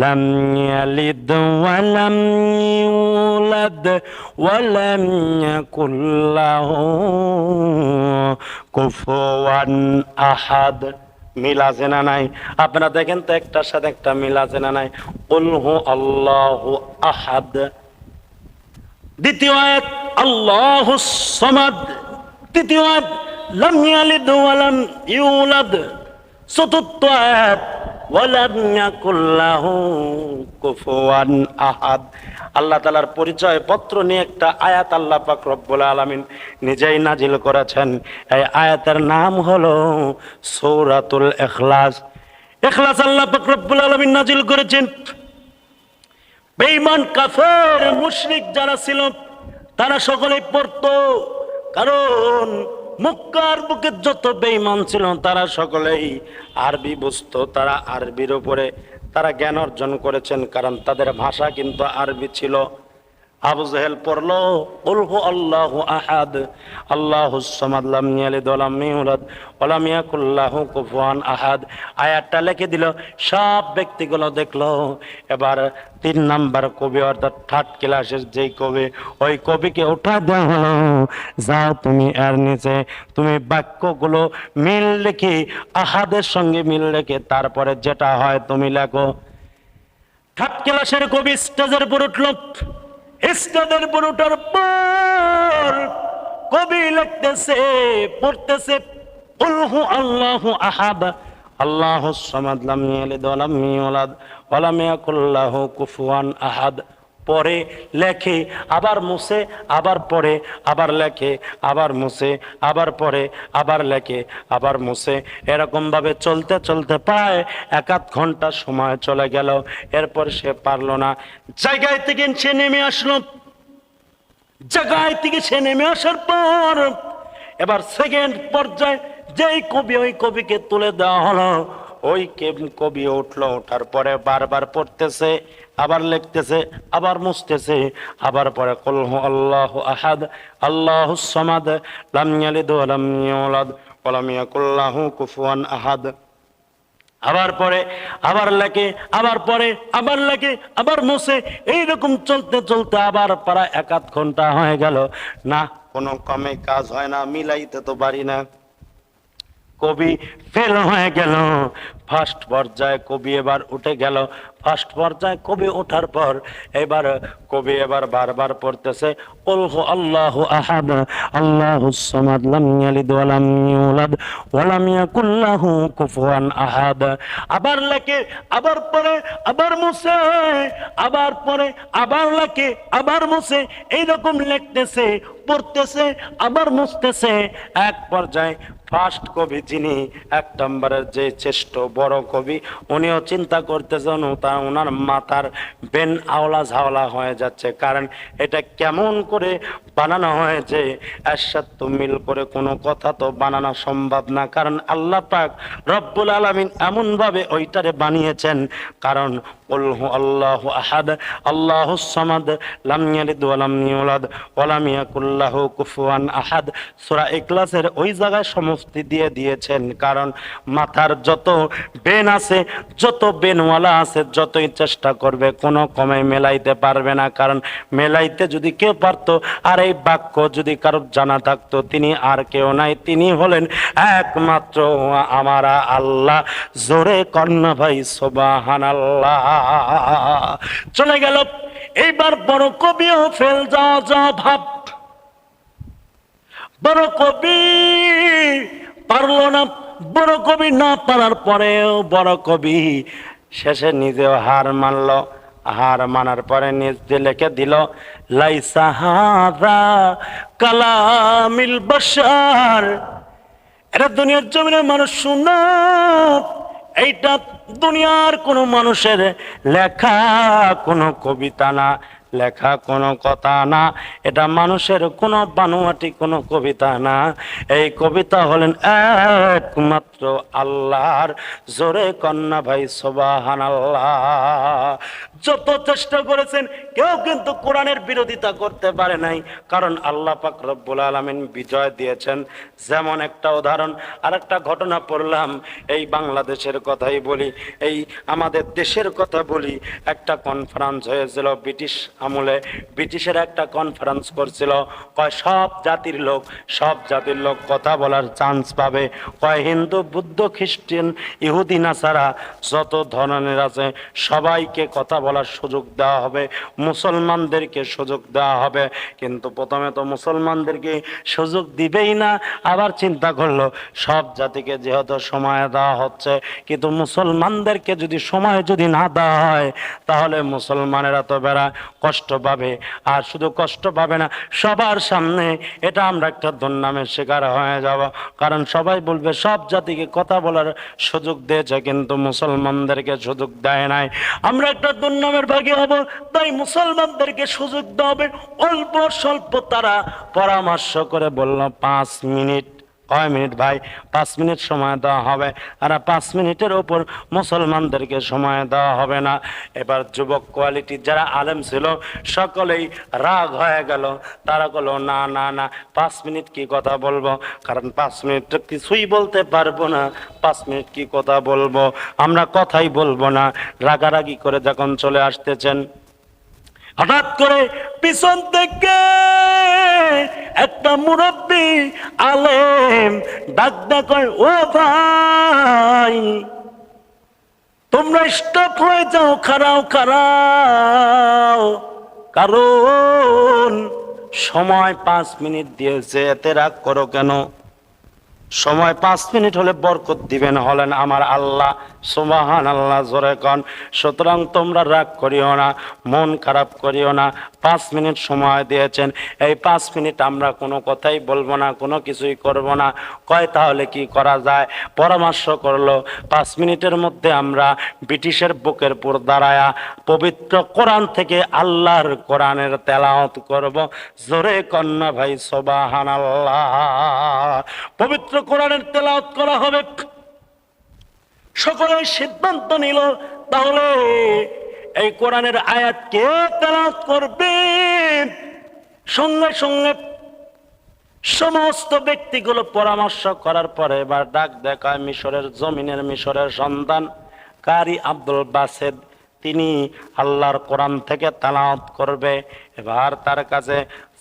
লাম ইয়ালিদ ওয়া লাম ইউলাদ ওয়া লাম ইয়াকুল লাহু কুফুয়ান আহাদ। মিল আছে না নাই? আপনারা দেখেন তো একটার সাথে একটা মিল আছে না নাই? কুল হু আল্লাহু আহাদ। দ্বিতীয় আয়াত আল্লাহুস সামাদ। তৃতীয় আয়াত লাম ইয়ালিদ ওয়া লাম ইউলাদ। চতুর্থ আয়াত ওয়া লাম ইয়াকুল লাহু কুফুয়ান আহাদ। আল্লাহ তাআলার পরিচয় পত্র নিয়ে একটা আয়াত আল্লাহ পাক রব্বুল আলামিন নিজেই নাজিল করেছেন। এই আয়াতের নাম হলো সূরাতুল ইখলাস। ইখলাস আল্লাহ পাক রব্বুল আলামিন নাজিল করেছেন। বেঈমান কাফের মুশরিক যারা ছিল তারা সকলেই পড়তো, কারণ মক্কার বুকে যত বেঈমান ছিল তারা সকলেই আরবি বুঝতো। তারা আরবির উপরে তারা জ্ঞান অর্জন করেছেন, কারণ তাদের ভাষা কিন্তু আরবি ছিল। আবু জাহেল পড়লো কুল হু আল্লাহু আহাদ আল্লাহুস সামাদ লাম ইয়ালিদ ওয়া লাম ইউলাদ ওয়া লাম ইয়াকুল লাহু কুফুয়ান আহাদ। আয়াতটা লিখে দিল, সব ব্যক্তিগুলো দেখলো। এবার 3 নাম্বার কবি অর্থাৎ থার্ড ক্লাসের যেই কবি, ওই কবিকে উঠা দেওয়া হলো, যাও তুমি এর নিচে তুমি বাক্যগুলো মিল লিখে আহাদের সঙ্গে মিল রেখে তারপরে যেটা হয় তুমি লেখো। থার্ড ক্লাসের কবি স্টেজের উপর উঠল। স্টেজের উপর ওঠার পর কবি লিখতেছে, পড়তেছে কুল হু আল্লাহু আহাদ আল্লাহুস সামাদ লাম ইয়ালিদ ওয়া লাম ইউলাদ ওয়া লাম ইয়াকুল লাহু কুফুয়ান আহাদ। পরে লেখে, আবার মুছে, আবার পড়ে, আবার লেখে, আবার মুছে, আবার পড়ে, আবার লেখে, আবার মুছে। এরকম ভাবে চলতে চলতে প্রায় 1/2 ঘন্টা সময় চলে গেল। এরপর সে পারলো না, জায়গায় থেকে সে নেমে আসলো। জায়গায় থেকে সে নেমে আসার পর এবার সেকেন্ড পর্যায়ে যেই কবি, ওই কবিকে তুলে দেওয়া হলো। ওই কবি উঠলো, ওঠার পরে বারবার পড়তেছে, আবার লিখতেছে, আবার মুছতেছে, আবার পরে কুল হু আল্লাহু আহাদ আল্লাহুস সামাদ লাম ইয়ালিদ ওয়া লাম ইউলাদ ওয়া লাম ইয়াকুল লাহু কুফুয়ান আহাদ। আবার পরে আবার লেখে, আবার পরে আবার লেখে, আবার মুছে। এইরকম চলতে চলতে আবার প্রায় 1/2 ঘন্টা হয়ে গেল। না, কোনো কমে কাজ হয় না, মিলাইতে তো পারি না। কবি ফেল হয়ে গেল। ফার্স্ট পর্যায়ে কবি এবার উঠে গেল। ফার্স্ট পর্যায়ে কবি ওঠার পর এবার কবি এবার বারবার পড়তেছে কুল হু আল্লাহু আহাদ আল্লাহুস সামাদ লাম ইয়ালিদ ওয়া লাম ইউলাদ ওয়া লাম ইয়াকুল লাহু কুফুয়ান আহাদ। আবার লেখে, আবার পড়ে, আবার মুছে, আবার পড়ে, আবার লেখে, আবার মুছে। এইরকম লিখতেছে, পড়তেছে, আবার মুছতেছে। এক পর্যায়ে ফার্স্ট কবি যিনি 1 নম্বরের যে শ্রেষ্ঠ বড় কবি, উনিও চিন্তা করতেছেন ওনার মাথার বেন আওলা ঝাওলা হয়ে যাচ্ছে। কারণ এটা কেমন করে বানানো হয়েছে, এরশাদ তো মিল করে কোনো কথা তো বানানো সম্ভব না। কারণ আল্লাহ পাক রব্বুল আলামিন এমন ভাবে ওইটারে বানিয়েছেন। কারণ কুলহু আল্লাহু আহাদ আল্লাহুস সামাদ লাম ইয়ালিদ ওয়া লাম ইউলাদ ওয়া লাম ইয়াকুল লাহু কুফুয়ান আহাদ, সূরা ইখলাসের ওই জায়গায় সমষ্টি দিয়ে দিয়েছেন। কারণ মাথার যত বেন আছে, যত বেনওয়ালা আছে, যতই চেষ্টা করবে কোনো কমে মেলাইতে পারবে না। কারণ মেলাইতে যদি কেউ পারতো, আর এই বাক্য যদি কারোর জানা থাকতো, তিনি আর কেউ নাই, তিনি হলেন একমাত্র আমারা আল্লাহ। জোরে কন্যা ভাই সুবহানাল্লাহ। চলে গেল। এইবার বড় কবিও ফেল যা ভাব, বড় কবি পারলো না। বড় কবি না পারার পরেও বড় কবি শেষে নিজেও হার মানল। হার মানার পরে নিজ দিয়ে লিখে দিল, লাইসা হাযা কালামিল বাশার। এটা দুনিয়ার জমিনে মানুষ শুনো, এইটা দুনিয়ার কোনো মানুষের লেখা কোনো কবিতা না, লেখা কোনো কথা না, এটা মানুষের কোনো বানোয়াটি কোনো কবিতা না। এই কবিতা হলেন একমাত্র আল্লাহর। জোরে কন্যা ভাই সুবহানাল্লাহ। যত চেষ্টা করেছেন কেউ কিন্তু কোরআনের বিরোধিতা করতে পারে নাই। কারণ আল্লাহ পাক রব্বুল আলামিন বিজয় দিয়েছেন। যেমন একটা উদাহরণ, আর একটা ঘটনা পড়লাম, এই বাংলাদেশের কথাই বলি, এই আমাদের দেশের কথা বলি। একটা কনফারেন্স হয়েছিল ব্রিটিশ আমলে, ব্রিটিশের একটা কনফারেন্স করছিল, কয় সব জাতির লোক কথা বলার চান্স পাবে। কয় হিন্দু, বুদ্ধ, খ্রিস্টান, ইহুদি, নাসারা যত ধরনের আছে সবাইকে কথা বলার সুযোগ দেওয়া হবে, মুসলমানদেরকে সুযোগ দেওয়া হবে। কিন্তু প্রথমে তো মুসলমানদেরকে সুযোগ দিবেই না। আবার চিন্তা করলো সব জাতিকে যেহেতু সময় দেওয়া হচ্ছে, কিন্তু মুসলমানদেরকে যদি সময় যদি না দেওয়া হয়, তাহলে মুসলমানেরা তো বেড়া কষ্ট পাবে। আর শুধু কষ্ট পাবে না, সবার সামনে এটা আমরা একটা দুর্নামের শিকার হয়ে যাব। কারণ সবাই বলবে সব জাতিকে কথা বলার সুযোগ দিয়েছে, কিন্তু মুসলমানদেরকে সুযোগ দেয় নাই। আমরা একটা দুর্নামের ভাগী হব। তাই মুসলমানদেরকে সুযোগ দেওয়া হবে। অল্প স্বল্প তারা পরামর্শ করে বলল 5 মিনিট। কয় মিনিট ভাই? 5 মিনিট সময় দেওয়া হবে। আর 5 মিনিটের ওপর মুসলমানদেরকে সময় দেওয়া হবে না। এবার যুবক কোয়ালিটি যারা আলেম ছিল সকলেই রাগ হয়ে গেল। তারা বলল না না না, 5 মিনিট কি কথা বলবো? কারণ 5 মিনিট কিছুই বলতে পারবো না। 5 মিনিট কি কথা বলবো? আমরা কথাই বলবো না। রাগারাগি করে যখন চলে আসতেছেন, হঠাৎ করে পিছন থেকে একটা মুরব্বী আলেম ডাক কয়, ও ভাই তোমরা স্টপ হয়ে যাও, খাড়াও। কারণ সময় 5 মিনিট দিয়েছে, এতে রাগ করো কেন? সময় 5 মিনিট হলে বরকত দিবেন হলেন আমার আল্লাহ। সুবহানাল্লাহ, জোরে কন। সুতরাং তোমরা রাগ করিও না, মন খারাপ করিও না। 5 মিনিট সময় দিয়েছেন, এই 5 মিনিট আমরা কোনো কথাই বলবো না, কোনো কিছুই করব না। কয় তাহলে কি করা যায়? পরামর্শ করলো 5 মিনিটের মধ্যে আমরা ব্রিটিশের বুকের উপর দাঁড়ায়া পবিত্র কোরআন থেকে আল্লাহর কোরআনের তেলাওয়াত করব। জোরে কন্যা ভাই সুবহানাল্লাহ। পবিত্র কোরআনের তেলাওয়াত করা হবে। সকলে সিদ্ধান্ত নিল, তাহলে এই কোরআনের আয়াত কে তেলাওয়াত করবে? সঙ্গে সঙ্গে সমস্ত ব্যক্তিগুলো পরামর্শ করার পরে এবার ডাক দেখায় মিশরের জমিনের মিশরের সন্তান কারি আব্দুল বাসেদ, তিনি আল্লাহর কোরআন থেকে তেলাওয়াত করবে। এবার তার কাছে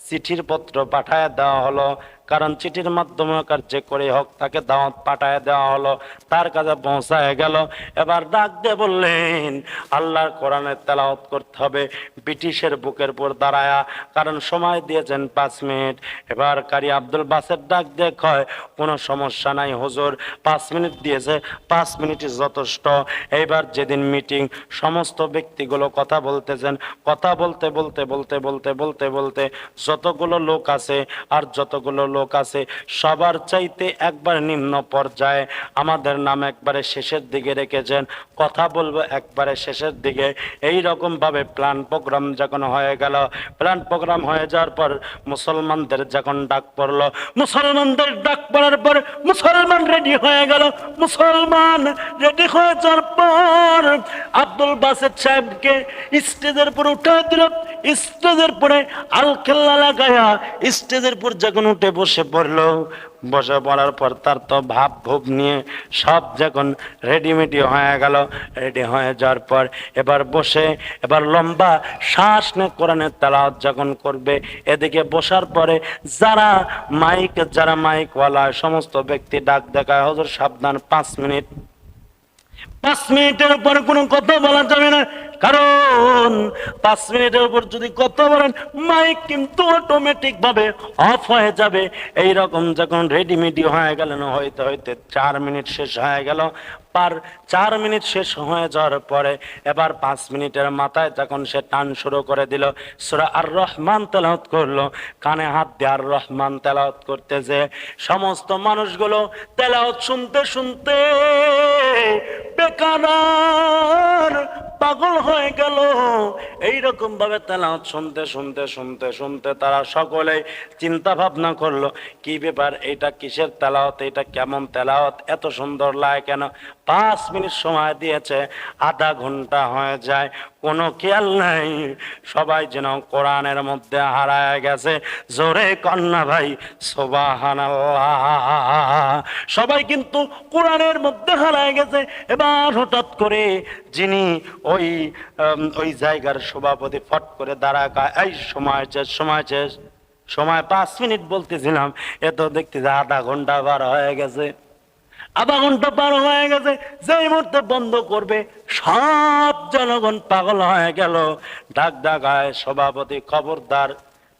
চিঠির পত্র পাঠায় দেওয়া হলো। কারণ চিঠির মাধ্যমে যে করে হোক তাকে দাওয়াত পাঠায় দেওয়া হলো, তার কাছে পৌঁছায় গেল। এবার ডাক দিয়ে বললেন আল্লাহর কোরআনের তেলাওয়াত করতে হবে ব্রিটিশের বুকের উপর দাঁড়ায়া, কারণ সময় দিয়েছেন 5 মিনিট। এবার কারি আব্দুল বাসের ডাক দিয়ে কয়, কোনো সমস্যা নাই হুজুর, 5 মিনিট দিয়েছে, 5 মিনিটই যথেষ্ট। এইবার যেদিন মিটিং, সমস্ত ব্যক্তিগুলো কথা বলতেছেন, কথা বলতে বলতে বলতে বলতে বলতে বলতে যতগুলো লোক আছে আর যতগুলো লোক আছে সবার চাইতে একবার নিম্ন পর্যায়ে, আমাদের নাম একবারে শেষের দিকে রেখেছেন, কথা বলবো একবারে শেষের দিকে। এই রকম ভাবে প্ল্যান প্রোগ্রাম যখন হয়ে গেল, প্ল্যান প্রোগ্রাম হয়ে যাওয়ার পর মুসলমানদের যখন ডাক পড়লো, মুসলমানদের ডাক পড়ার পর মুসলমান রেডি হয়ে গেল। মুসলমান রেডি হয়ে যাওয়ার পর আব্দুল বাসেত সাহেবকে স্টেজের উপর উঠে দিল। স্টেজের পরে আলখেল্লা লাগায়া স্টেজের পর যখন উঠে বসে পড়লো, বসে পড়ার পর তার তো ভাব ভুব নিয়ে সব যখন রেডিমেডি হয়ে গেল, রেডি হয়ে যাওয়ার পর এবার বসে এবার লম্বা শ্বাস নিয়ে কোরআনের তেলাওয়াত যখন করবে, এদিকে বসার পরে যারা মাইকওয়ালা সমস্ত ব্যক্তি ডাক দেখায়, হুজুর সাবধান 5 মিনিট, 5 মিনিটের উপর কোনো কথা বলা যাবে না, কারণ 5 মিনিটের উপর যদি কথা বলেন মাইক কিন্তু অটোমেটিক ভাবে অফ হয়ে যাবে। এইরকম যখন রেডিমেডি হয়ে গেলেন, হইতে হইতে 4 মিনিট শেষ হয়ে গেল। 4 মিনিট শেষ হয়ে যাওয়ার পরে এবার 5 মিনিটের মাথায় যখন সে টান শুরু করে দিল, সূরা আর রহমান তেলাওয়াত করলো, কানে হাত দিয়ে আর রহমান তেলাওয়াত করতেছে। সমস্ত মানুষগুলো তেলাওয়াত শুনতে শুনতে বেকার পাগল হয়ে গেল। এইরকম ভাবে তেলাওয়াত শুনতে শুনতে শুনতে শুনতে তারা সকলে চিন্তা ভাবনা করলো, কি ব্যাপার, এটা কিসের তেলাওয়াত, এটা কেমন তেলাওয়াত, এত সুন্দর লাগে কেন? 5 মিনিট সময় দিয়েছে, আধা ঘন্টা হয়ে যায়, কোনো খেয়াল নাই। সবাই যেন কোরআনের মধ্যে হারায় গেছে। জোরে কন্যা ভাই সুবহানাল্লাহ। সবাই কিন্তু কোরআনের মধ্যে হারায় গেছে। এবার হঠাৎ করে যিনি ওই জায়গার সভাপতি ফট করে দাঁড়ায়, এই সময় শেষ, সময় শেষ, সময় 5 মিনিট বলতেছিলাম, এ তো দেখতে যে আধা ঘন্টা বার হয়ে গেছে। আধা ঘন্টা পার হয়ে গেছে, যেই মুহূর্তে বন্ধ করবে সব জনগণ পাগল হয়ে গেল। ডাক ডাকায় সভাপতি, খবরদার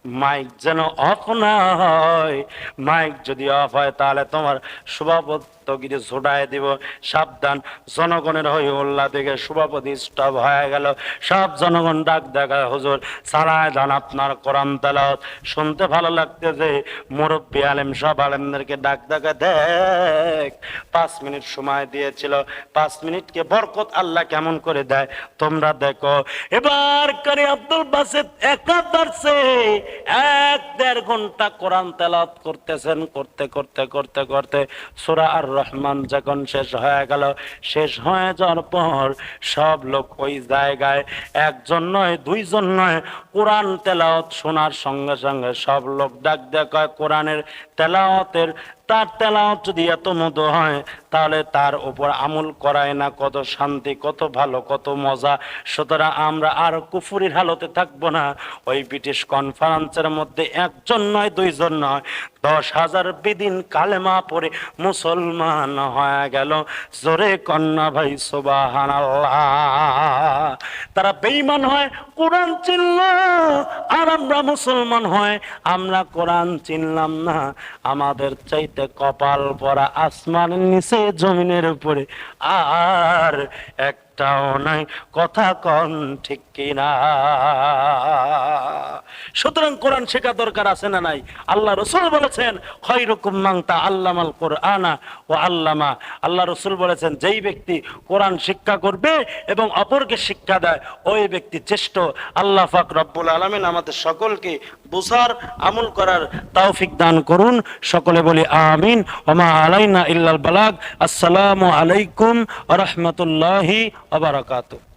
মাইক যেন অফ না হয়, মাইক যদি অফ হয় তাহলে তোমার সভাপতিগিরি ছোটায় দিব, সাবধান। জনগণের হই উল্লাহ দেখে সভাপতি স্টপ হয়ে গেল। সব জনগণ ডাক দেখায়, হুজুর সারায় যান আপনার কোরআন তেলাওয়াত শুনতে ভালো লাগতেছে। মুরব্বী আলেম সব আলেমদেরকে ডাক দেখায়, দেখ 5 মিনিট সময় দিয়েছিল, 5 মিনিটকে বরকত আল্লাহ কেমন করে দেয় তোমরা দেখো। এবার কারি আব্দুল বাসেত একা দাঁড়ছে 1-1.5 ঘন্টা কোরআন তেলাওয়াত করতেছেন। করতে করতে করতে করতে সূরা আর রহমান যখন শেষ হয়ে গেল, শেষ হয়ে যাওয়ার পর সব লোক ওই জায়গায়, একজন নয়, 2 জন নয়, কোরআন তেলাওয়াত শোনার সঙ্গে সঙ্গে সব লোক ডাক দেখায় কোরআনের তেলাওয়াতের। তার তেলাওয়াত যদি এত মধু হয় তাহলে তার উপর আমল করায় না কত শান্তি, কত ভালো, কত মজা। সুতরাং আমরা আর কুফুরির হালতে থাকবো না। ওই ব্রিটিশ কনফারেন্সের মধ্যে 1 জন নয়, 2 জন নয়, 10,000 বেদিন কালেমা পড়ে মুসলমান হয়ে গেল। জোরে কন্যা ভাই সুবহানাল্লাহ। তারা বেঈমান হয়, কোরআন চিনল, আর আমরা মুসলমান হয়, আমরা কোরআন চিনলাম না। আমাদের চাইতে কপাল পরা আসমানের নিচে জমিনের উপরে আর একটাও নাই, কথা কন ঠিক কিনা? সুতরাং কোরআন শেখা দরকার আছে না নাই? আল্লাহ রাসূল বলেছেন, খায়রুকুম মান তাআল্লামাল কুরআনা ওয়া আল্লামা। আল্লাহ রাসূল বলেছেন, যেই ব্যক্তি কোরআন শিক্ষা করবে এবং অপরকে শিক্ষা দেয়, ওই ব্যক্তি শ্রেষ্ঠ। আল্লাহ পাক রব্বুল আলামিন আমাদের সকলকে বুঝার, আমল করার তৌফিক দান করুন। সকলে বলি আমিন। ওয়া মা আলাইনা ইল্লাল বালাগ। আসসালামু আলাইকুম ওয়া রাহমাতুল্লাহি ওয়া বারাকাতুহু।